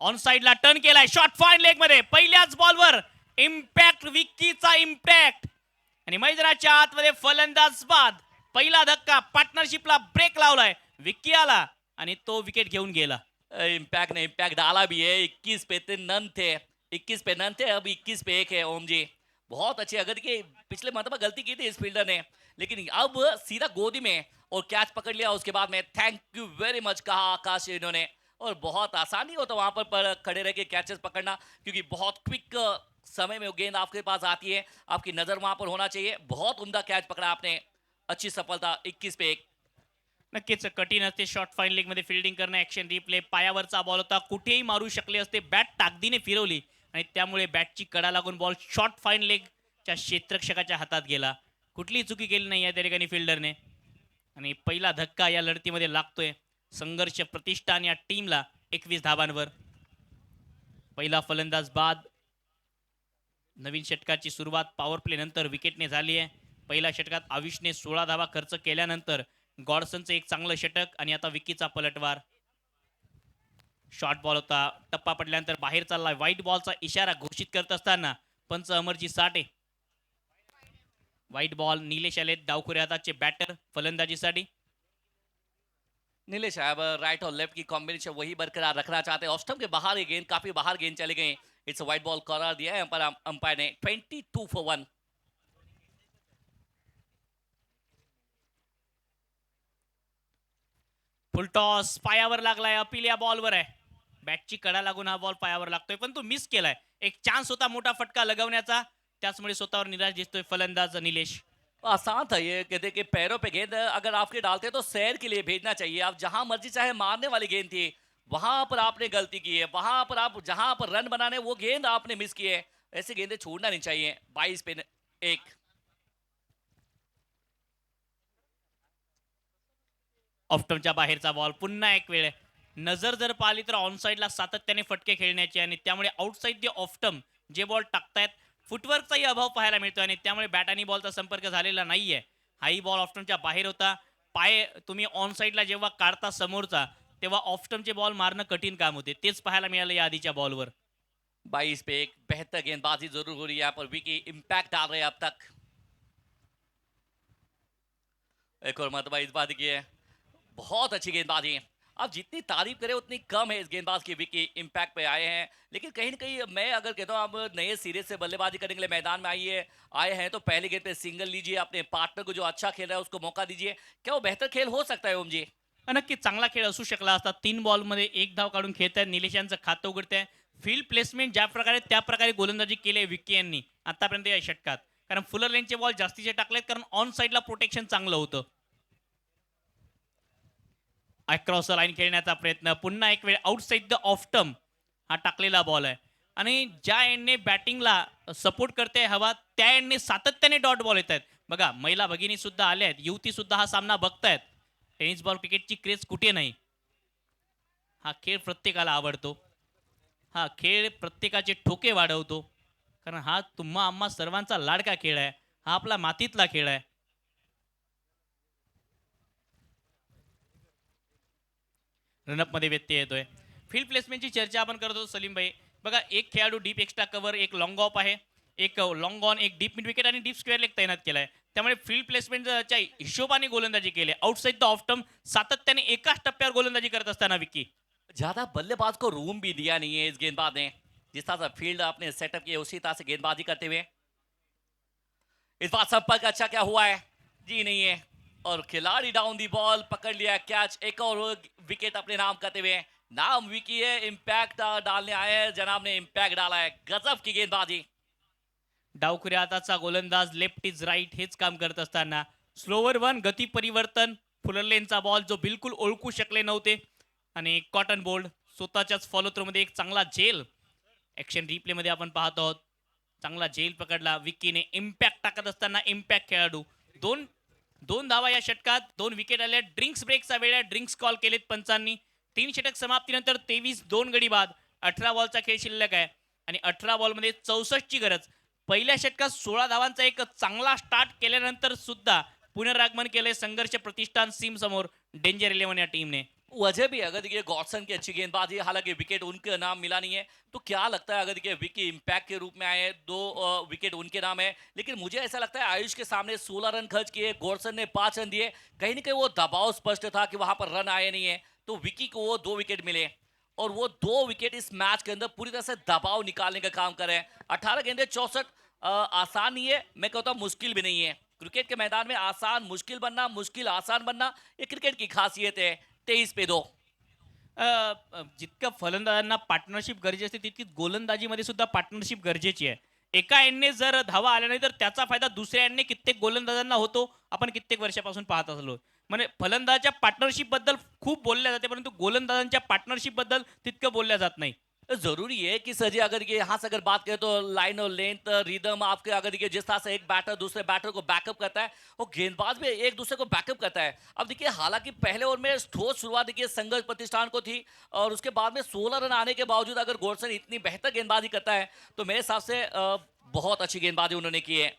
ऑन साइडला टर्न केलाय, शॉट फाईन लेग मध्ये पहिल्याच बॉलवर इम्पॅक्ट, विक्कीचा इम्पॅक्ट. आणि मैदानाच्या आतमध्ये फलंदाज बाद. पहिला धक्का, पार्टनरशिपला ब्रेक लावलाय. विक्की आला आणि तो विकेट घेऊन गेला. इम्पैक्ट ने इम्पैक्ट डाला भी है. 21 पे नन थे, 21 पे नन थे, अब 21 पे 1 है. ओम जी बहुत अच्छे. अगर कि पिछले मरतबा गलती की थी इस फील्डर ने, लेकिन अब सीधा गोदी में और कैच पकड़ लिया. उसके बाद में थैंक यू वेरी मच कहा आकाश इन्होंने. और बहुत आसानी होता वहां पर खड़े रह के कैचेस पकड़ना, क्योंकि बहुत क्विक समय में वो गेंद आपके पास आती है. आपकी नजर वहां पर होना चाहिए. बहुत उम्दा कैच पकड़ा आपने, अच्छी सफलता. 21 पे 1. नक्कीच कठीण असते शॉर्ट फाईन लेग मध्ये फिल्डिंग करणं. ऍक्शन रिप्ले, पायावरचा बॉल होता, कुठेही मारू शकले असते. बॅट ताकदीने फिरवली आणि त्यामुळे बॅटची कडा लागून बॉल शॉर्ट फाईन लेगच्या क्षेत्ररक्षकाच्या हातात गेला. कुठलीही चुकी केली नाही या त्या ठिकाणी फिल्डरने. आणि पहिला धक्का या लढतीमध्ये लागतोय. संघर्ष प्रतिष्ठान या टीमला 21 धावांवर. पहिला फलंदाज बाद. नवीन षटकाची सुरुवात पॉवर प्ले नंतर विकेटने झाली आहे. पहिल्या षटकात आविषने 16 धावा खर्च केल्यानंतर गॉडसनचं एक चांगलं षटक आणि आता विकीचा पलटवार. शॉर्ट बॉल होता, टप्पा पडल्यानंतर बाहेर चालला. व्हाईट बॉलचा इशारा घोषित करत असताना पंच अमरजी साठे. White ball. निलेश आले डावखुरे हाताचे बॅटर फलंदाजीसाठी. नीलेश साहब राइट और लेफ्ट की कॉम्बिनेशन वही बरकरार रखना चाहते हैं. ऑस्टम के बाहर ये गेंद, काफी बाहर गेंद चले गए. इट्स व्हाइट बॉल करार दिया है अंपायर ने. 22 for 1. फुल टॉस पायावर लागलाय. अपील या बॉलवर आहे. बॅटची कडा लागून हा बॉल पायावर लागतोय, पण तो मिस केलाय. एक चान्स होता मोठा फटका लगवण्याचा, त्याचमुळे स्वतःवर निराश दिसतोय फलंदाज निलेश. आसान था ये कि देखिए पैरों पे गेंद अगर आपके डालते तो सैर के लिए भेजना चाहिए. आप जहां मर्जी चाहे मारने वाली गेंद थी, वहां पर आपने गलती की है. वहां पर आप जहां पर रन बनाने वो गेंद आपने मिस की है. ऐसी गेंदें छोड़ना नहीं चाहिए. 22 पे 1. ऑफ्टमच्या बाहेरचा बॉल. पुन्हा एक वेळ नजर जर पाहिली तर ऑन साइडला सातत्याने फटके खेळण्याचे आणि त्यामुळे आउटसाइड द ऑफ्टम जे बॉल टाकतायत फुटवर्कचाही अभाव पाहायला मिळतो आणि त्यामुळे बॅट आणि बॉलचा संपर्क झालेला नाहीये. हाही बॉल ऑफ्टमच्या बाहेर होता. पाय तुम्ही ऑन साइडला जेव्हा काढता समोरचा, तेव्हा ऑफ्टमचे बॉल मारणं कठीण काम होते. तेच पाहायला मिळालं या आधीच्या बॉलवर. 22 पे 1. बेहतर गेंदबाजी जरूर हो रही है यहाँ पर. विकी इम्पैक्ट डाल रहे हैं अब तक. एक और मरतबा इस बात की है बहुत अच्छी गेंदबाजी। अब जितनी तारीफ करें उतनी कम है इस गेंदबाज की। विकी इम्पैक्ट पे आए हैं, लेकिन कहीं ना कहीं मैं अगर कहता हूँ आप नए सिरे से बल्लेबाजी करने के लिए मैदान में आए हैं तो पहली गेंद पे सिंगल लीजिए, अपने पार्टनर को जो अच्छा खेल रहा है उसको मौका दीजिए। क्या वो बेहतर खेल हो सकता है ओम जी? नक्कीच चांगला खेळ असू शकला असता. 3 बॉलमध्ये 1 धाव काढून खेळतायत. निलेश यांचं खातं उघडतंय. फील्ड प्लेसमेंट ज्या प्रकारे त्या प्रकारे गोलंदाजी केली आहे विकी यांनी आतापर्यंत या षटकात. कारण फुलर लेनचे बॉल जास्तीचे टाकलेत कारण ऑन साईडला प्रोटेक्शन चांगलं होतं. अक्रॉस लाईन खेळण्याचा प्रयत्न पुन्हा एक वेळ आउटसाइड द ऑफ टर्म हा टाकलेला बॉल आहे आणि ज्या एंडने बॅटिंगला सपोर्ट करते हवा त्या एंडने सातत्याने डॉट बॉल येत आहेत. बघा महिला भगिनी सुद्धा आल्या आहेत, युवती सुद्धा हा सामना बघतायत. टेनिस बॉल क्रिकेटची क्रेज कुठे नाही. हा खेळ प्रत्येकाला आवडतो. हा खेळ प्रत्येकाचे ठोके वाढवतो कारण हा तुम्हा आम्हा सर्वांचा लाडका खेळ आहे. हा आपला मातीतला खेळ आहे. रनअप मध्ये व्यत्यय येतोय. फील्ड प्लेसमेंटची चर्चा आपण करत होतो सलीम भाई. बघा एक खेळाडू डीप एक्स्ट्रा कव्हर, एक लॉंग ऑफ आहे, एक लॉंग ऑन, एक डीप मिड विकेट आणि डीप स्क्वेअर लेग तैनात केलाय. त्यामुळे फील्ड प्लेसमेंटच्या हिशोबाने गोलंदाजी केली. आउटसाइड द ऑफ टर्म सातत्याने एकाच टप्प्यावर गोलंदाजी करत असताना विकी ज्यादा बल्लेबाज को रूम भी दिया नहीं है इस गेंदबाज ने। जिस तरह से फील्ड आपने सेटअप किया उसी तरह से गेंदबाजी करते हुए। इस बार संपर्क अच्छा क्या हुआ है? जी नहीं है। और खिलाड़ी डाउन दी बॉल पकड़ लिया कैच। एक और विकेट अपने नाम करते हुए। नाम विकी है, इम्पैक्ट डालने आए हैं। जनाब ने इम्पैक्ट डाला है। गजब की गेंदबाजी। डावखुऱ्या हाताचा गोलंदाज लेफ्ट इज राईट हेच काम करत असताना स्लोवर वन गती परिवर्तन फुलरलेनचा बॉल जो बिलकुल ओळखू शकले नव्हते आणि कॉटन बोल्ड स्वतःच्याच फॉलो थ्रो मध्ये एक चांगला जेल ऍक्शन रिप्ले मध्ये आपण पाहत आहोत. चांगला जेल पकडला विकीने. इम्पॅक्ट टाकत असताना इम्पॅक्ट खेळाडू दोन धावा या षटकात, 2 विकेट आल्या. ड्रिंक्स ब्रेकचा वेळ आहे. ड्रिंक्स कॉल केलेत पंचांनी. 3 षटक समाप्तीनंतर 23 2 गडी बाद. 18 बॉलचा खेळ शिल्लक आहे आणि 18 बॉलमध्ये 64 ची गरज. पहिल्या षटकात 16 धावांचा एक चांगला स्टार्ट केल्यानंतर सुद्धा पुनरागमन केले संघर्ष प्रतिष्ठान सीम समोर डेंजर 11 या टीमने. वजह भी अगर देखिए गॉडसन की अच्छी गेंदबाजी, हालांकि विकेट उनके नाम मिला नहीं है। तो क्या लगता है अगर देखिए विकी इम्पैक्ट के रूप में आए हैं, 2 विकेट उनके नाम है, लेकिन मुझे ऐसा लगता है आयुष के सामने 16 रन खर्च किए, गॉडसन ने 5 रन दिए। कहीं ना कहीं वो दबाव स्पष्ट था कि वहां पर रन आए नहीं है, तो विकी को वो 2 विकेट मिले और वो 2 विकेट इस मैच के अंदर पूरी तरह से दबाव निकालने का काम कर रहे हैं। 18 गेंदे 64 आसान नहीं है, मैं कहता हूँ मुश्किल भी नहीं है। क्रिकेट के मैदान में आसान मुश्किल बनना, मुश्किल आसान बनना, ये क्रिकेट की खासियत है। 23 पे 2। जितकं फलंदाजांना पार्टनरशिप गरजेची असते तितकीच गोलंदाजीमध्ये सुद्धा पार्टनरशिप गरजेची आहे. एका एंडने जर धावा आल्या नाही तर त्याचा फायदा दुसऱ्या एंडने कित्येक गोलंदाजांना होतो. आपण कित्येक वर्षापासून पाहत असलो. म्हणजे फलंदाजाच्या पार्टनरशिप बद्दल खूप बोलल्या जाते परंतु गोलंदाजांच्या पार्टनरशिप बद्दल तितकं बोलल्या जात नाही. जरूरी है कि सर जी अगर ये यहाँ से अगर बात करें तो लाइन और लेंथ रिदम आपके अगर देखिए जिस तरह से एक बैटर दूसरे बैटर को बैकअप करता है और गेंदबाज भी एक दूसरे को बैकअप करता है। अब देखिए हालांकि पहले ओवर में ठोस शुरुआत देखिए संघर्ष प्रतिष्ठान को थी और उसके बाद में 16 रन आने के बावजूद अगर गोडसन इतनी बेहतर गेंदबाजी करता है तो मेरे हिसाब से बहुत अच्छी गेंदबाजी उन्होंने की है।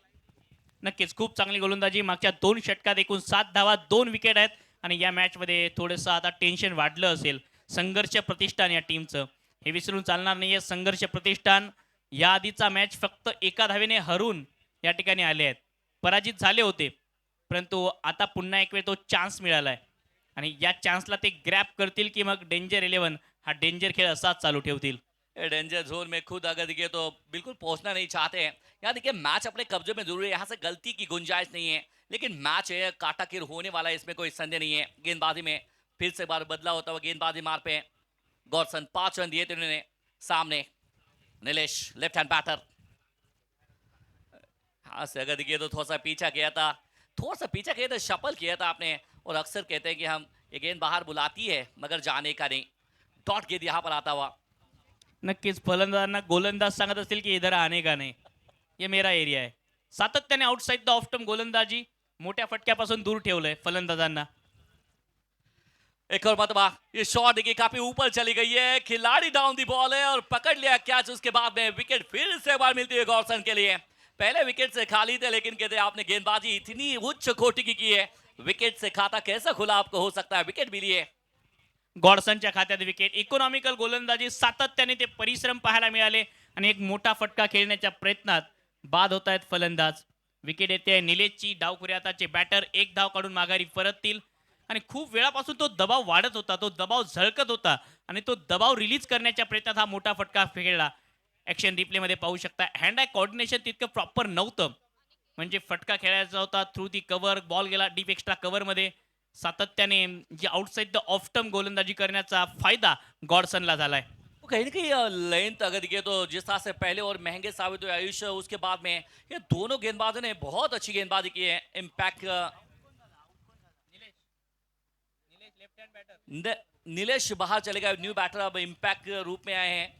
नक्कीच खूप चांगली गोलंदाजी. मागच्या 2 षटकात एकूण 7 धावा, 2 विकेट आहेत आणि या मॅचमध्ये थोडंसं आता टेन्शन वाढलं असेल संघर्ष प्रतिष्ठान या टीमचं. हे विसरून चालणार नाहीये. संघर्ष प्रतिष्ठान या आधीचा मॅच फक्त एका धावेने हरून या ठिकाणी आले आहेत. पराजित झाले होते परंतु आता पुन्हा एक वेळ तो चान्स मिळालाय आणि या चान्सला ते ग्रॅप करतील की मग डेंजर 11 हा डेंजर खेळ असाच चालू ठेवतील. डेंजर जोन में खुद अगर देखिए तो बिल्कुल पहुंचना नहीं चाहते हैं। यहाँ देखिए मैच अपने कब्जे में जरूर है, यहाँ से गलती की गुंजाइश नहीं है, लेकिन मैच है काटाकीर होने वाला है, इसमें कोई संदेह नहीं है। गेंदबाजी में फिर से बार बदला होता हुआ गेंदबाजी मार पे गॉडसन 5 रन दिए थे उन्होंने। सामने नीलेश लेफ्ट हैंड बैटर, हाँ से अगर देखिए तो थोड़ा सा पीछा किया था, शफल किया था आपने। और अक्सर कहते हैं कि हम ये गेंद बाहर बुलाती है मगर जाने का नहीं। डॉट गेंद यहाँ पर आता हुआ। नक्कीच फलंदाजांना गोलंदाज सांगत असतील की इधर आने का नहीं, ये मेरा एरिया है. सातत्याने आउटसाइड द ऑफ टर्म गोलंदाजी मोठ्या फटक्यापासून दूर ठेवलंय फलंदाजांना. एक और मरतबा ये शॉट देखिए काफी ऊपर चली गई है, खिलाड़ी डाउन दी बॉल है और पकड़ लिया कैच। उसके बाद में विकेट फिर से बार मिलती है गॉडसन के लिए। पहले विकेट से खाली थे लेकिन कहते आपने गेंदबाजी इतनी उच्च कोटि की है, विकेट से खाता कैसा खुला आपको हो सकता है। विकेट भी लिए गॉडसनच्या खात्यात विकेट. इकॉनॉमिकल गोलंदाजी सातत्याने ते परिश्रम पाहायला मिळाले आणि एक मोठा फटका खेळण्याच्या प्रयत्नात बाद होत आहेत फलंदाज. विकेट येते निलेशची. डावखुऱ्या हाताचे बॅटर एक धाव काढून माघारी परततील. आणि खूप वेळापासून तो दबाव वाढत होता, तो दबाव झळकत होता आणि तो दबाव रिलीज करण्याच्या प्रयत्नात हा मोठा फटका खेळला. ॲक्शन रिप्लेमध्ये पाहू शकता. हँड आय कोऑर्डिनेशन तितकं प्रॉपर नव्हतं. म्हणजे फटका खेळायचा होता थ्रू दी कव्हर, बॉल गेला डीप एक्स्ट्रा कव्हरमध्ये. सातत्याने जी आउटसाइड द ऑफ टर्म गोलंदाजी करण्याचा फायदा गॉडसनला झालाय. वो कहीं ना कहीं लेंथ अगर देखिए तो जिस तरह से पहले और महंगे साबित हुए आयुष, उसके बाद में ये दोनों गेंदबाजों ने बहुत अच्छी गेंदबाजी की है। इम्पैक्ट नीलेश बाहर चले गए, न्यू बैटर अब इम्पैक्ट रूप में आए हैं।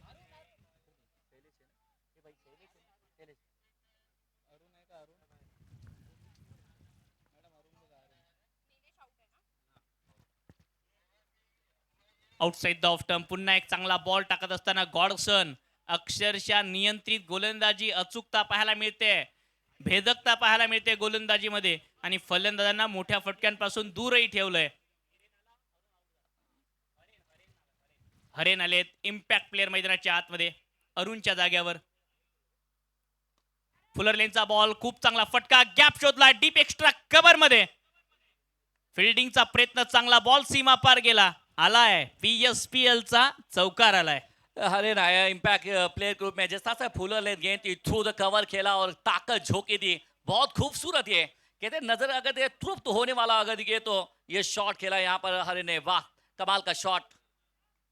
आउटसाइड द ऑफ टर्म पुन्हा एक चांगला बॉल टाकत असताना गॉडसन अक्षरशः नियंत्रित गोलंदाजी, अचूकता पाहायला मिळते, भेदकता पाहायला मिळते गोलंदाजीमध्ये आणि फलंदाजांना मोठ्या फटक्यांपासून दूरही ठेवलंय. हरेन आलेत इम्पॅक्ट प्लेअर मैदानाच्या आतमध्ये अरुणच्या जाग्यावर. फुलर लेनचा बॉल, खूप चांगला फटका, गॅप शोधला डीप एक्स्ट्रा कव्हर मध्ये. फिल्डिंगचा प्रयत्न चांगला, बॉल सीमा पार गेला. आलाय PSPL चा चौकार आलाय. हरेन आया इम्पैक्ट प्लेयर ग्रुप में, जिस तरह से फुलर ने गेंद थ्रू द कवर खेला और ताकत झोंकी दी, बहुत खूबसूरत ये कहते हैं नजर अगर ये तृप्त होने वाला अगर ये तो ये शॉट खेला यहाँ पर हरेन ने, वाह कमाल का शॉट.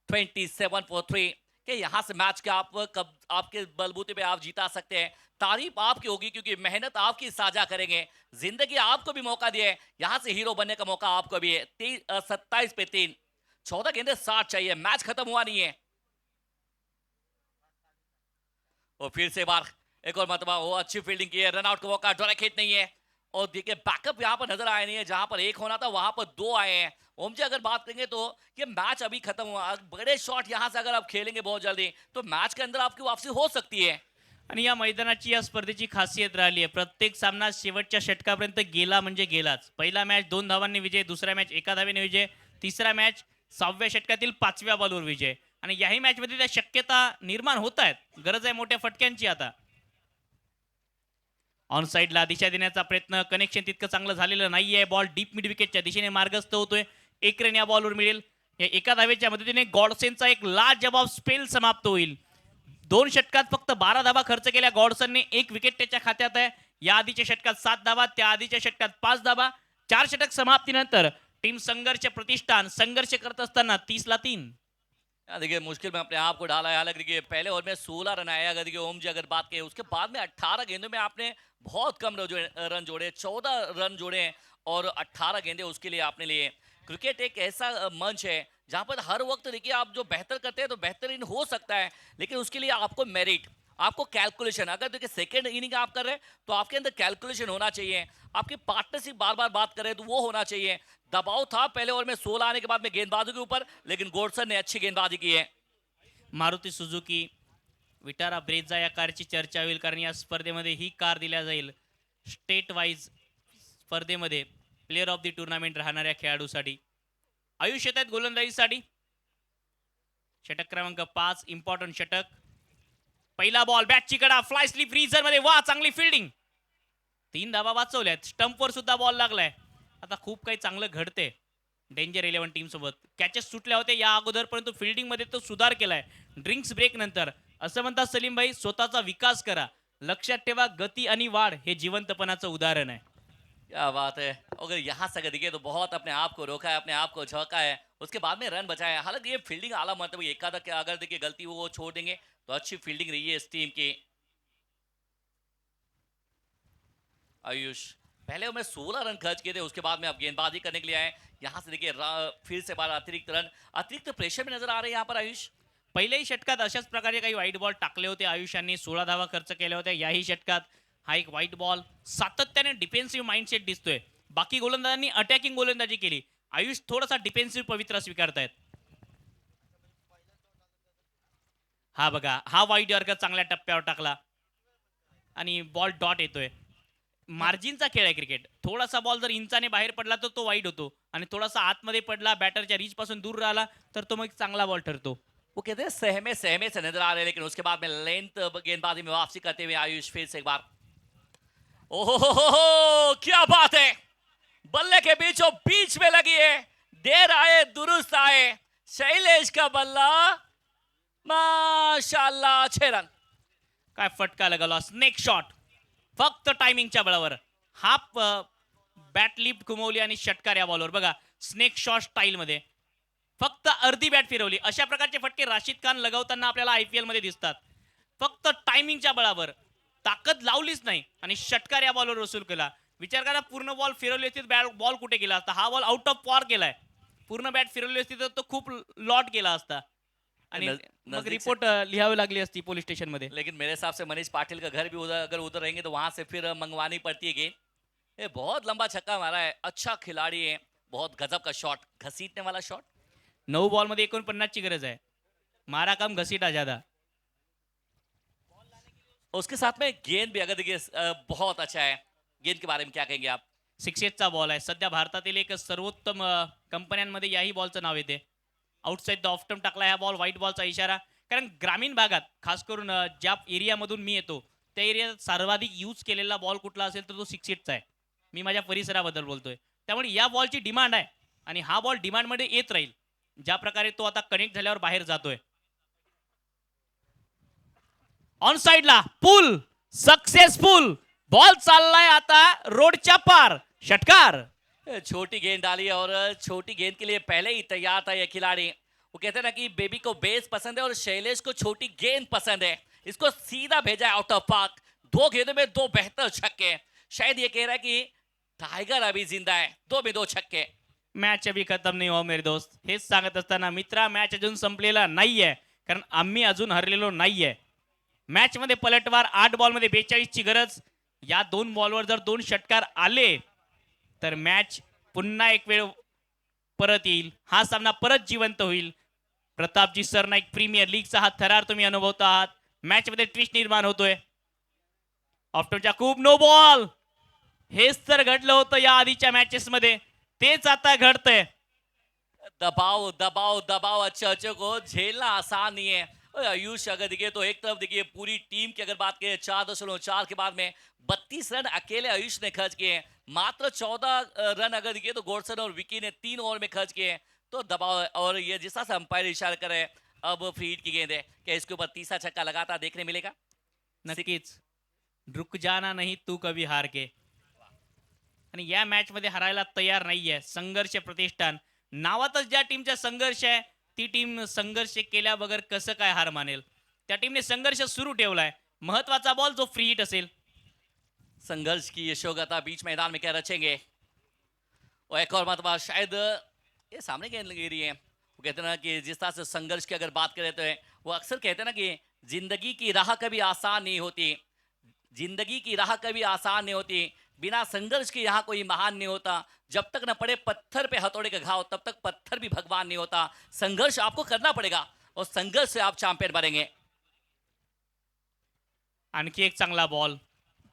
27 for 3 कि यहाँ से मैच के आप कब आपके बलबूते पे आप जीता सकते हैं. तारीफ आपकी होगी क्योंकि मेहनत आपकी साझा करेंगे, जिंदगी आपको भी मौका दिए, यहाँ से हीरो बनने का मौका आपको भी है. 27 पे 3, 14 गेंदे 60 चाहिए, मैच खत्म हुआ नहीं है. और फिर से बार एक और मरतबा वो अच्छी फील्डिंग की है, रन आउट का मौका, डायरेक्ट हिट नहीं है. और देखिए बैकअप यहाँ पर नजर आया नहीं है, जहां पर एक होना था वहां पर 2 आए हैं. ओम जी अगर बात करेंगे तो ये मैच अभी खत्म हुआ, बड़े शॉट यहां से अगर आप खेलेंगे बहुत जल्दी तो मैच के अंदर आपकी वापसी हो सकती है. आणि या मैदानाची या स्पर्धेची खासियत राहिली आहे, प्रत्येक सामना शेवटच्या षटकापर्यंत गेला म्हणजे गेलाच. पहिला मॅच 2 धावांनी विजय, दुसरा मॅच 1 धावेने विजय, तिसरा मॅच 6व्या षटकातील 5व्या बॉलवर विजय. आणि याही मॅचमध्ये त्या शक्यता निर्माण होत आहेत. गरज आहे मोठ्या फटक्यांची आता. ऑन साईडला दिशा देण्याचा प्रयत्न, कनेक्शन तितकं चांगलं झालेलं नाहीये. बॉल डीप मिड विकेटच्या दिशेने मार्गस्थ होतोय. 1 रन या बॉलवर मिळेल. या एका धावेच्या मदतीने गॉडसेनचा एक लाजवाब स्पेल समाप्त होईल. 2 षटकात फक्त 12 धावा खर्च केल्या गॉडसनने, 1 विकेट त्याच्या खात्यात आहे. या आधीच्या षटकात 7 धावा, त्या आधीच्या षटकात 5 धावा. 4 षटक समाप्तीनंतर टीम संघर्ष प्रतिष्ठान संघर्ष करत असताना 30ला 3. देखिए मुश्किल में अपने आप को डाला है. हालांकि देखिए पहले ओवर में 16 रन आया, अगर देखिए ओम जी अगर बात करें उसके बाद में 18 गेंदों में आपने बहुत कम रन जोड़े, 14 रन जोड़े और 18 गेंदे उसके लिए आपने लिए. क्रिकेट एक ऐसा मंच है जहां पर हर वक्त देखिए आप जो बेहतर करते हैं तो बेहतरीन हो सकता है, लेकिन उसके लिए आपको मेरिट, आपको कैलकुलेशन, अगर देखिए सेकंड इनिंग आप कर रहे हैं तो आपके अंदर कैलकुलेशन होना चाहिए. आपकी पार्टनरशिप बार बार बात करें तो वो होना चाहिए. दबाव था पहले ओवर में 16 आने के बाद में गेंदबाजों के ऊपर, लेकिन गॉडसन ने अच्छी गेंदबाजी की है. मारुती सुझुकी विटारा ब्रेझा या कारची चर्चा होईल, कारण या स्पर्धेमध्ये ही कार दिल्या जाईल स्टेट वाईज स्पर्धेमध्ये प्लेअर ऑफ द टुर्नामेंट राहणाऱ्या खेळाडूसाठी. आयुष्य आहेत गोलंदाजीसाठी. षटक क्रमांक 5 इम्पॉर्टंट षटक. पहिला बॉल, बॅटची कडा, फ्लाय स्लिप फ्रीजर मध्ये, वा चांगली फिल्डिंग. 3 धावा वाचवल्यात. स्टंपवर सुद्धा बॉल लागलाय. आता खूप काही चांगलं घडते डेंजर 11 टीम सोबत. कॅचेस सुटल्या होत्या या अगोदर, परंतु फिल्डिंग मध्ये तो सुधार केलाय ड्रिंक्स ब्रेक नंतर. असं म्हणतात सलीम भाई, स्वतःचा विकास करा, लक्षात ठेवा गती आणि वाढ हे जिवंतपणाचं उदाहरण आहे. क्या बात है. अगर यहाँ से अगर देखिए तो बहुत अपने आप को रोका है, अपने आप को झोंका है, उसके बाद में रन बचाया है. हालांकि ये फील्डिंग आला मतलब एक आधा क्या अगर देखिए गलती वो छोड़ देंगे तो अच्छी फील्डिंग रही है इस टीम की. आयुष पहले में 16 रन खर्च किए थे, उसके बाद में अब गेंदबाजी करने के लिए आए. यहाँ से देखिए फिर से बार अतिरिक्त प्रेशर में नजर आ रहे हैं यहाँ पर आयुष. पहिल्याही षटकात अशाच प्रकारे काही वाईट बॉल टाकले होते आयुष्यांनी, 16 धावा खर्च केल्या होत्या. याही षटकात हा एक वाईट बॉल. सातत्याने डिफेन्सिव्ह माइंडसेट दिसतोय. बाकी गोलंदाजांनी अटॅकिंग गोलंदाजी केली, आयुष थोडासा डिफेन्सिव्ह पवित्रा स्वीकारतायत. हा बघा, हा वाईट यॉर्कर चांगल्या टप्प्यावर टाकला आणि बॉल डॉट येतोय. मार्जिनचा खेळ आहे क्रिकेट. थोडासा बॉल जर इंचाने बाहेर पडला तर तो वाईट होतो, आणि थोडासा आतमध्ये पडला, बॅटरच्या रीच पासून दूर राहिला तर तो मग चांगला बॉल ठरतो. वो कहते हैं सहमे सहमे से नजर आ रहे हैं, लेकिन उसके बाद में लेंथ गेंदबाजी में वापसी करते हुए आयुष फिर से एक बार. ओहो क्या बात है. बल्ले के बीचों बीच में लगी है, देर आए दुरुस्त आए, शैलेश का बल्ला, माशाल्लाह 6 रन. काय फटका लगावला, स्नेक शॉट फक्त टायमिंगच्या बळावर. हाफ बॅट लिफ्ट घुमवली आणि षटकार या बॉलवर. बघा स्नेक शॉट स्टाईल मध्ये फक्त अर्धी बॅट फिरवली. अशा प्रकारचे फटके राशिद खान लगावताना आपल्याला IPL मध्ये दिसतात. फक्त टायमिंगच्या बळावर ताकद लावलीच नाही आणि षटकार या बॉलवर वसूल केला. विचार करा, पूर्ण बॉल फिरवली असती तर बॉल कुठे गेला असता. हा बॉल आउट ऑफ पॉवर गेलाय. पूर्ण बॅट फिरवली असती तर तो खूप लॉट गेला असता आणि मग नजदीक रिपोर्ट लिहावी लागली असती पोलीस स्टेशन मध्ये. लेकिन मेरे हिसाब से मनीष पाटिल का घर भी उधर, अगर उधर रहेंगे तो वहां से फिर मंगवानी पड़ती है गेंद. ये बहुत लंबा छक्का मारा है, अच्छा खिलाड़ी है, बहुत गजब का शॉट, घसीटने वाला शॉट. 9 बॉल मध्ये 49 ची गरज आहे. मारा काम घसीटा ज्यादा. उसके साथ में गेंद भी अगर देखिए बहुत अच्छा है. गेंद के बारे में क्या कहेंगे आप? 6चा बॉल आहे. सध्या भारतातील एक सर्वोत्तम कंपन्यांमध्ये याही बॉलचं नाव येते. आउटसाइड द ऑफ स्टंप टाकला ह्या बॉल, व्हाईट बॉलचा इशारा. कारण ग्रामीण भागात खास करून ज्या एरियामधून मी येतो त्या एरियात सर्वाधिक यूज केलेला बॉल कुठला असेल तर तो 6चा आहे. मी माझ्या परिसराबद्दल बोलतोय. त्यामुळे या बॉलची डिमांड आहे आणि हा बॉल डिमांडमध्ये येत राहील. ज्या प्रकारे तो आता कनेक्ट झाल्यावर बाहेर जातोय. ऑन साइडला पुल सक्सेसफुल. बॉल चाललाय आता रोडच्या पार. षटकार. छोटी गेंद डाली और छोटी गेंद के लिए पहले ही तैयार था ये खिलाड़ी. वो कहते हैं ना कि बेबी को बेस पसंद है और शैलेश को छोटी गेंद पसंद है. इसको सीधा भेजा है आउट ऑफ पार्क. 2 गेंदों में 2 बेहतर छक्के. शायद ये कह रहा है कि टाइगर अभी जिंदा है. 2 में 2 छक्के. मॅच अभी खतम नाही हो मेरे दोस्त. हेच सांगत असताना मित्रा, मॅच अजून संपलेला नाहीये कारण आम्ही अजून हरलेलो नाहीये. मॅच मध्ये पलटवार. 8 बॉल मध्ये 42 ची गरज. या 2 बॉलवर जर 2 षटकार आले तर मॅच पुन्हा एक वेळ परत येईल. हा सामना परत जिवंत होईल. प्रतापजी सरनाईक प्रीमियर लीगचा हा थरार तुम्ही अनुभवता आहात. मॅच मध्ये ट्विस्ट निर्माण होतोय. ऑफ्टरच्या खूप नो बॉल. हेच तर घडलं होतं या आधीच्या मॅचेस मध्ये, तेच आता घडतंय. दबाव दबाव दबाव अच्छे अच्छे को झेलना आसान नहीं है. और आयुष अगर देखिए तो एक तरफ देखिए पूरी टीम की अगर बात करें 4.4 के बाद में 32 रन अकेले आयुष ने खर्च किए. मात्र 14 रन अगर देखिए तो गोडसन और विकी ने 3 ओवर में खर्च किए. तो दबाव है. और ये जिस तरह से अंपायर इशारा करे अब फ्री हिट की गेंद है, क्या इसके ऊपर तीसरा छक्का लगातार देखने मिलेगा? नक्कीच. रुक जाना नहीं तू कभी हार के. आणि या मॅच मध्ये हरायला तयार नाहीये. संघर्ष प्रतिष्ठान नावातच ज्या टीमचा संघर्ष आहे ती टीम संघर्ष केल्या बगैर कसं काय हार मानेल. त्या टीमने संघर्ष सुरू ठेवलाय. महत्वाचा बॉल जो फ्री हिट असेल. संघर्ष की यशोगाथा बीच मैदान में क्या रचेंगे. और एक और मरतबा शायद ये सामने गेंद लगी रही है. वो कहते हैं ना कि जिस तरह से संघर्ष की अगर बात करें तो वो अक्सर कहते हैं ना कि जिंदगी की राह कभी आसान नहीं होती. जिंदगी की राह कभी आसान नहीं होती. बिना संघर्ष के यहाँ कोई महान नहीं होता. जब तक न पड़े पत्थर पे हथौड़े का घाव तब तक पत्थर भी भगवान नहीं होता. संघर्ष आपको करना पड़ेगा और संघर्ष से आप चॅम्पियन बनेंगे. आणखी एक चांगला बॉल.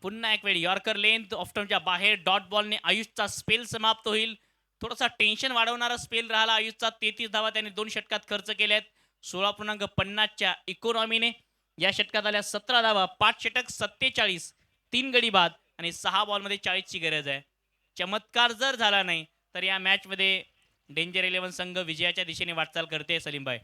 पुन्हा एक वेळ यॉर्कर लेंथ ऑफ्टनच्या बाहेर. डॉट बॉलने आयुषचा स्पेल समाप्त होईल. थोडासा टेन्शन वाढवणारा स्पेल राहिला आयुषचा. 33 धावा त्याने 2 षटकात खर्च केल्यात. 16.50च्या इकॉनॉमीने या षटकात आल्या 17 धावा. 5 षटक 47, 3 गडी बाद आणि 6 बॉलमध्ये 40 ची गरज आहे. चमत्कार जर झाला नाही तर या मॅच मध्ये डेंजर 11 संघ विजयाच्या दिशेने वाटचाल करते. सलीम भाई,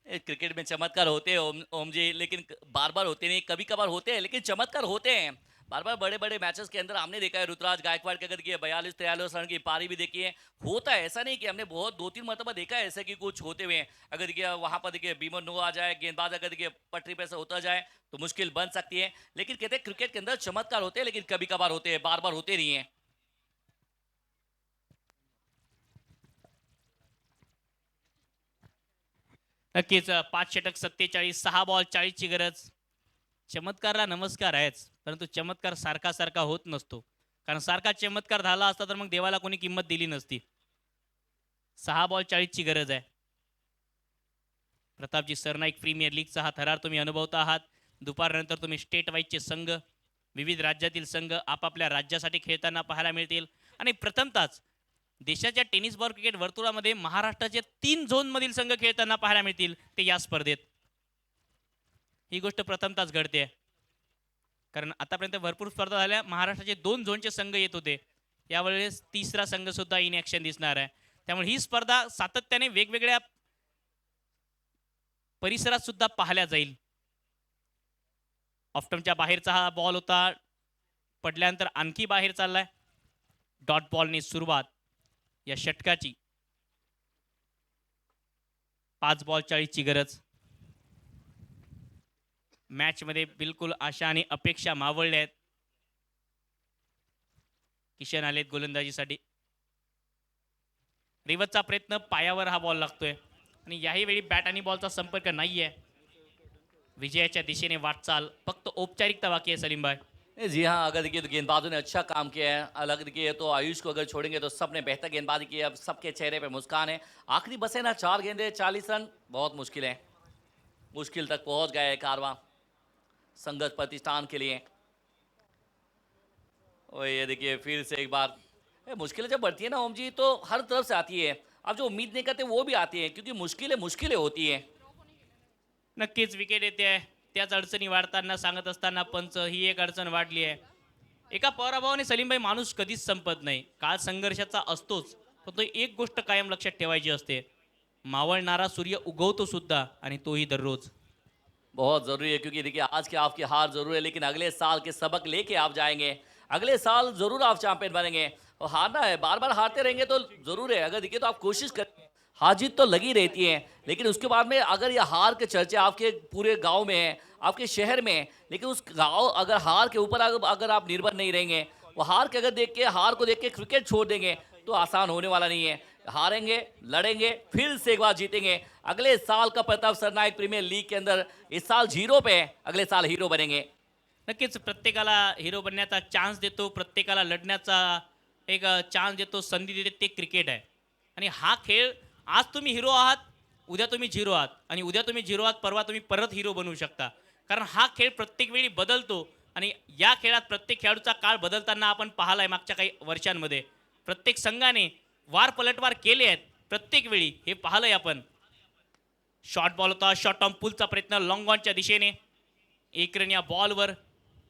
क्रिकेट में चमत्कार होते हैं ओम जी, लेकिन बार बार होते नहीं. कभी कभार होते हैं लेकिन चमत्कार होते हैं. बार बार बड़े बड़े मैचेस के अंदर हमने देखा है ऋतुराज गायकवाड़ के अगर देखिए 42-43 रन की पारी भी देखी है. होता है, ऐसा नहीं कि हमने बहुत 2-3 मरतबा देखा है ऐसे कि कुछ होते हुए. अगर देखिए वहां पर देखिए बीमन नो आ जाए, गेंदबाज अगर देखिए पटरी पे से उतर जाए तो मुश्किल बन सकती है. लेकिन कहते हैं क्रिकेट के अंदर चमत्कार होते हैं लेकिन कभी कभार होते हैं, बार बार होते नहीं है. नक्कीच. 5 षटक 47, 6 बॉल 40 ची गरज. चमत्कारला नमस्कार आहेच, परंतु चमत्कार सारखा सारखा होत नसतो. कारण सारखा चमत्कार झाला असता तर मग देवाला कोणी किंमत दिली नसती. 6 बॉल 40 ची गरज आहे. प्रतापजी सरनाईक प्रीमियर लीगचा हा थरार तुम्ही अनुभवता आहात. दुपारनंतर तुम्ही स्टेट वाईजचे संघ, विविध राज्यातील संघ आपापल्या राज्यासाठी खेळताना पाहायला मिळतील. आणि प्रथमतःच देशाच्या टेनिस बॉल क्रिकेट वर्तुळामध्ये महाराष्ट्राच्या 3 झोनमधील संघ खेळताना पाहायला मिळतील ते या स्पर्धेत. ही गोष्ट प्रथमतःच घडते. कारण आतापर्यंत भरपूर स्पर्धा झाल्या. महाराष्ट्राचे 2 झोनचे संघ येत होते. यावेळेस तिसरा संघ सुद्धा इन ॲक्शन दिसणार आहे. त्यामुळे ही स्पर्धा सातत्याने वेगवेगळ्या परिसरात सुद्धा पाहिल्या जाईल. ऑफ्टमच्या बाहेरचा हा बॉल होता, पडल्यानंतर आणखी बाहेर चाललाय. डॉट बॉलने सुरुवात या षटकाची. 5 बॉल 40ची गरज. मॅचमध्ये बिलकुल आशा आणि अपेक्षा मावळल्या आहेत. किशन आलेत गोलंदाजीसाठी. रिवतचा प्रयत्न, पायावर हा बॉल लागतोय आणि याही वेळी बॅट आणि बॉलचा संपर्क नाहीये. विजयाच्या दिशेने वाटचाल, फक्त औपचारिकता बाकी है सलीम भाई. जी हाँ, अगर देखिए तो गेंदबाजों ने अच्छा काम किया है. अलग देखिए तो आयुष को अगर छोड़ेंगे तो सबने बेहतर गेंदबाजी की है. अब सबके चेहरे पे मुस्कान है. आखिरी बस है ना, 4 गेंदे 40 रन, बहुत मुश्किल है. मुश्किल तक पहुंच गया है कारवां संघर्ष प्रतिष्ठान के लिए. और ये देखिए फिर से एक बार मुश्किलें जब बढ़ती है ना ओम जी, तो हर तरफ से आती है. आप जो उम्मीद नहीं करते वो भी आती है, क्योंकि मुश्किलें होती है. नक्कीच विकेट येते आहे. त्याच अडचणी वाढताना सांगत असताना पंच ही एक अडचण वाढली आहे. एका पराभवाने सलीमभाई माणूस कधीच संपत नाही. काळ संघर्षाचा असतोच, पण तो एक गोष्ट कायम लक्षात ठेवायची असते, मावळणारा सूर्य उगवतो सुद्धा, आणि तोही दररोज. बहुत ज़रूरी है, क्योंकि देखिए आज की आपकी हार ज़रूर है, लेकिन अगले साल के सबक लेके आप जाएंगे. अगले साल ज़रूर आप चैंपियन बनेंगे. और हारना है, बार बार हारते रहेंगे तो ज़रूर है. अगर देखिए तो आप कोशिश करें, हार जीत तो लगी रहती है, लेकिन उसके बाद में अगर ये हार के चर्चे आपके पूरे गांव में है, आपके शहर में है, लेकिन उस गांव अगर हार के ऊपर अगर आप निर्भर नहीं रहेंगे, वो हार के अगर हार को देख के क्रिकेट छोड़ देंगे, तो आसान होने वाला नहीं है. हारेंगे, लड़ेंगे, फिर से एक बार जीतेंगे. अगले साल का प्रताप सरनाईक प्रीमियर लीग के अंदर इस साल 0 पे है, अगले साल हीरो बनेंगे. नक्कीच प्रत्येकाला हिरो बनण्याचा चान्स देतो, प्रत्येकाला लढण्याचा एक चान्स देतो, संधी देते, ते क्रिकेट आहे. आणि हा खेळ, आज तुम्ही हिरो आहात, उद्या तुम्ही झिरो आहात, आणि उद्या तुम्ही झिरो आहात, परवा तुम्ही परत हिरो बनवू शकता. कारण हा खेळ प्रत्येक वेळी बदलतो, आणि या खेळात प्रत्येक खेळाडूचा काळ बदलताना आपण पाहिलाय मागच्या काही वर्षांमध्ये. प्रत्येक संघाने वार पलटवार केले आहेत प्रत्येक वेळी, हे पाहिलंय आपण. शॉर्ट बॉल होता, शॉर्ट ऑन पुलचा प्रयत्न लॉंग ऑनच्या दिशेने. एक रन या बॉलवर.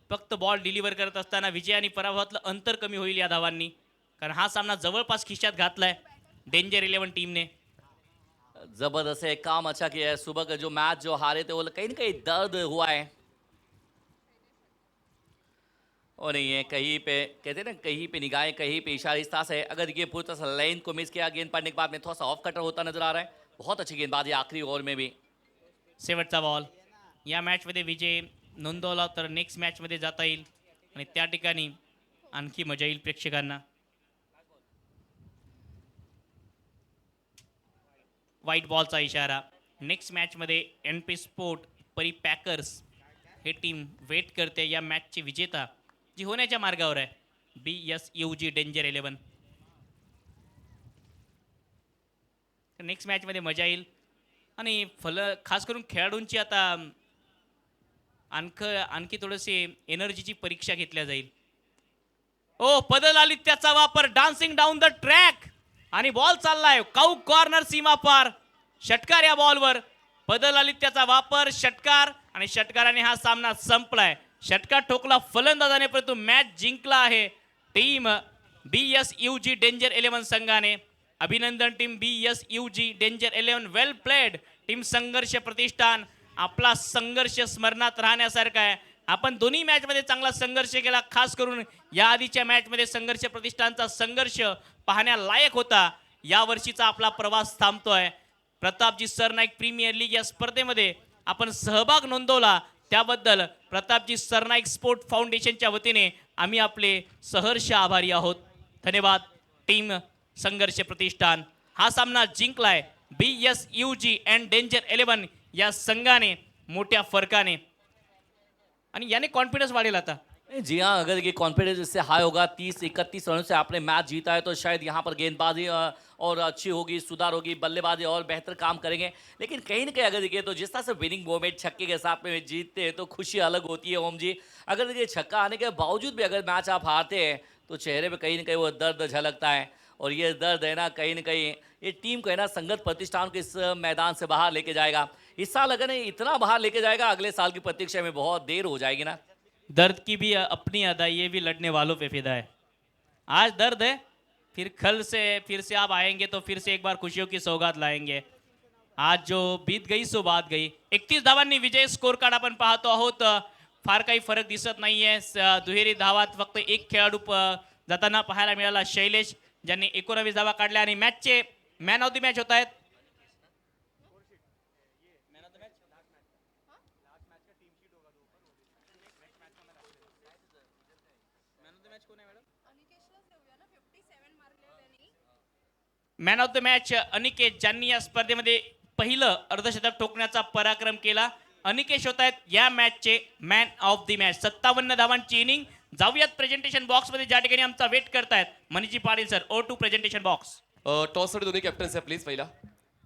फक्त बॉल डिलिव्हर करत असताना विजय आणि पराभवातलं अंतर कमी होईल या धावांनी, कारण हा सामना जवळपास खिशात घातलाय डेंजर 11 टीमने. जबरदस्त है, काम अच्छा किया है. सुबह का जो मैच जो हारे थे वो कहीं ना कहीं दर्द हुआ है. और नहीं है, कहीं पे कहते हैं ना, कहीं पे निगाहें, कहीं पे इशारा, इस तरह से. अगर ये पूरी तरह से लाइन को मिस किया, गेंद पड़ने के बाद में थोड़ा सा ऑफ कटर होता नजर आ रहा है. बहुत अच्छी गेंदबाजी आखिरी ओवर में भी. शेवटचा बॉल. या मॅचमध्ये विजय नोंदवला तर नेक्स्ट मॅचमध्ये जाता येईल, आणि त्या ठिकाणी आणखी मजा येईल प्रेक्षकांना. व्हाईट बॉलचा इशारा. नेक्स्ट मॅचमध्ये NP स्पोर्ट परी पॅकर्स हे टीम वेट करते. या मॅचची विजेता जी होण्याच्या मार्गावर आहे, BSUG डेंजर 11. नेक्स्ट मॅचमध्ये मजा येईल, आणि खास करून खेळाडूंची आता आणखी थोडीशी एनर्जीची परीक्षा घेतल्या जाईल. ओ, पदल आली, त्याचा वापर, डान्सिंग डाऊन द ट्रॅक, आणि बॉल चाललाय काऊ कॉर्नर सीमा पार. षटकार या बॉलवर. पदल आली, त्याचा वापर, षटकार, आणि षटकाराने हा सामना संपलाय. षटकार ठोकला फलंदाजाने, परंतु मॅच जिंकला आहे टीम BSUG डेंजर 11 संघाने. अभिनंदन टीम BSUG डेंजर 11, वेल प्लेड टीम संघर्ष प्रतिष्ठान. आपला संघर्ष स्मरणात राहण्यासारखा आहे. आपण दोन्ही मॅचमध्ये चांगला संघर्ष केला. खास करून या आधीच्या मॅचमध्ये संघर्ष प्रतिष्ठानचा संघर्ष पाहण्यालायक होता. या वर्षीचा आपला प्रवास थांबतोय. प्रतापजी सरनाईक प्रीमियर लीग या स्पर्धेमध्ये आपण सहभाग नोंदवला, त्याबद्दल प्रतापजी सरनाईक स्पोर्ट फाउंडेशनच्या वतीने आम्ही आपले सहर्ष आभारी आहोत. धन्यवाद टीम संघर्ष प्रतिष्ठान. हा सामना जिंकलाय BSUG अँड डेंजर 11 या संघाने मोठ्या फरकाने, आणि याने कॉन्फिडन्स वाढेल आता. जी हाँ, अगर ये कॉन्फिडेंस इससे हाई होगा, 30-31 रनों से आपने मैच जीता है, तो शायद यहाँ पर गेंदबाजी और अच्छी होगी, सुधार होगी, बल्लेबाजी और बेहतर काम करेंगे. लेकिन कहीं ना कहीं अगर देखिए तो जिस तरह से विनिंग मोमेंट छक्के के साथ में जीतते हैं, तो खुशी अलग होती है ओम जी. अगर देखिए छक्का आने के बावजूद भी अगर मैच आप हारते हैं, तो चेहरे पे कहीं ना कहीं वो दर्द झलकता है. और ये दर्द है ना कहीं ये टीम को है ना संघर्ष प्रतिष्ठान को इस मैदान से बाहर लेके जाएगा. इस साल अगर नहीं इतना बाहर लेके जाएगा, अगले साल की प्रतीक्षा में बहुत देर हो जाएगी ना. दर्द की भी अपनी अदा, ये भी लड़ने वालों पे फिदा है. आज दर्द है, फिर कल से फिर से आप आएंगे तो फिर से एक बार खुशियों की सौगात लाएंगे. आज जो बीत गई सो बात गई. 31 धावांनी विजय स्कोर कार्ड आपण पाहतो आहोत. फार काही फरक दिसत नाहीये. दुहेरी धावात फक्त एक खेळाडू जाताना पाहायला मिळाला, शैलेश, ज्यांनी 19 धावा काढल्या आणि मॅचचे मॅन ऑफ द मॅच होत आहेत. Man of the match Aniket, ज्यांनी या स्पर्धेमध्ये पहिलं अर्धशतक ठोकण्याचा पराक्रम केला. अनिकेश होत आहेत या मॅचचे मॅन ऑफ द मॅच. 57 धावांची इनिंग. जाऊयात प्रेझेंटेशन बॉक्स मध्ये, ज्या ठिकाणी आमचा वेट करतायत मनीजी पाटील सर. ओ टू प्रेझेंटेशन बॉक्स. टॉससाठी दोन्ही कॅप्टन्स आहे प्लीज. पहिला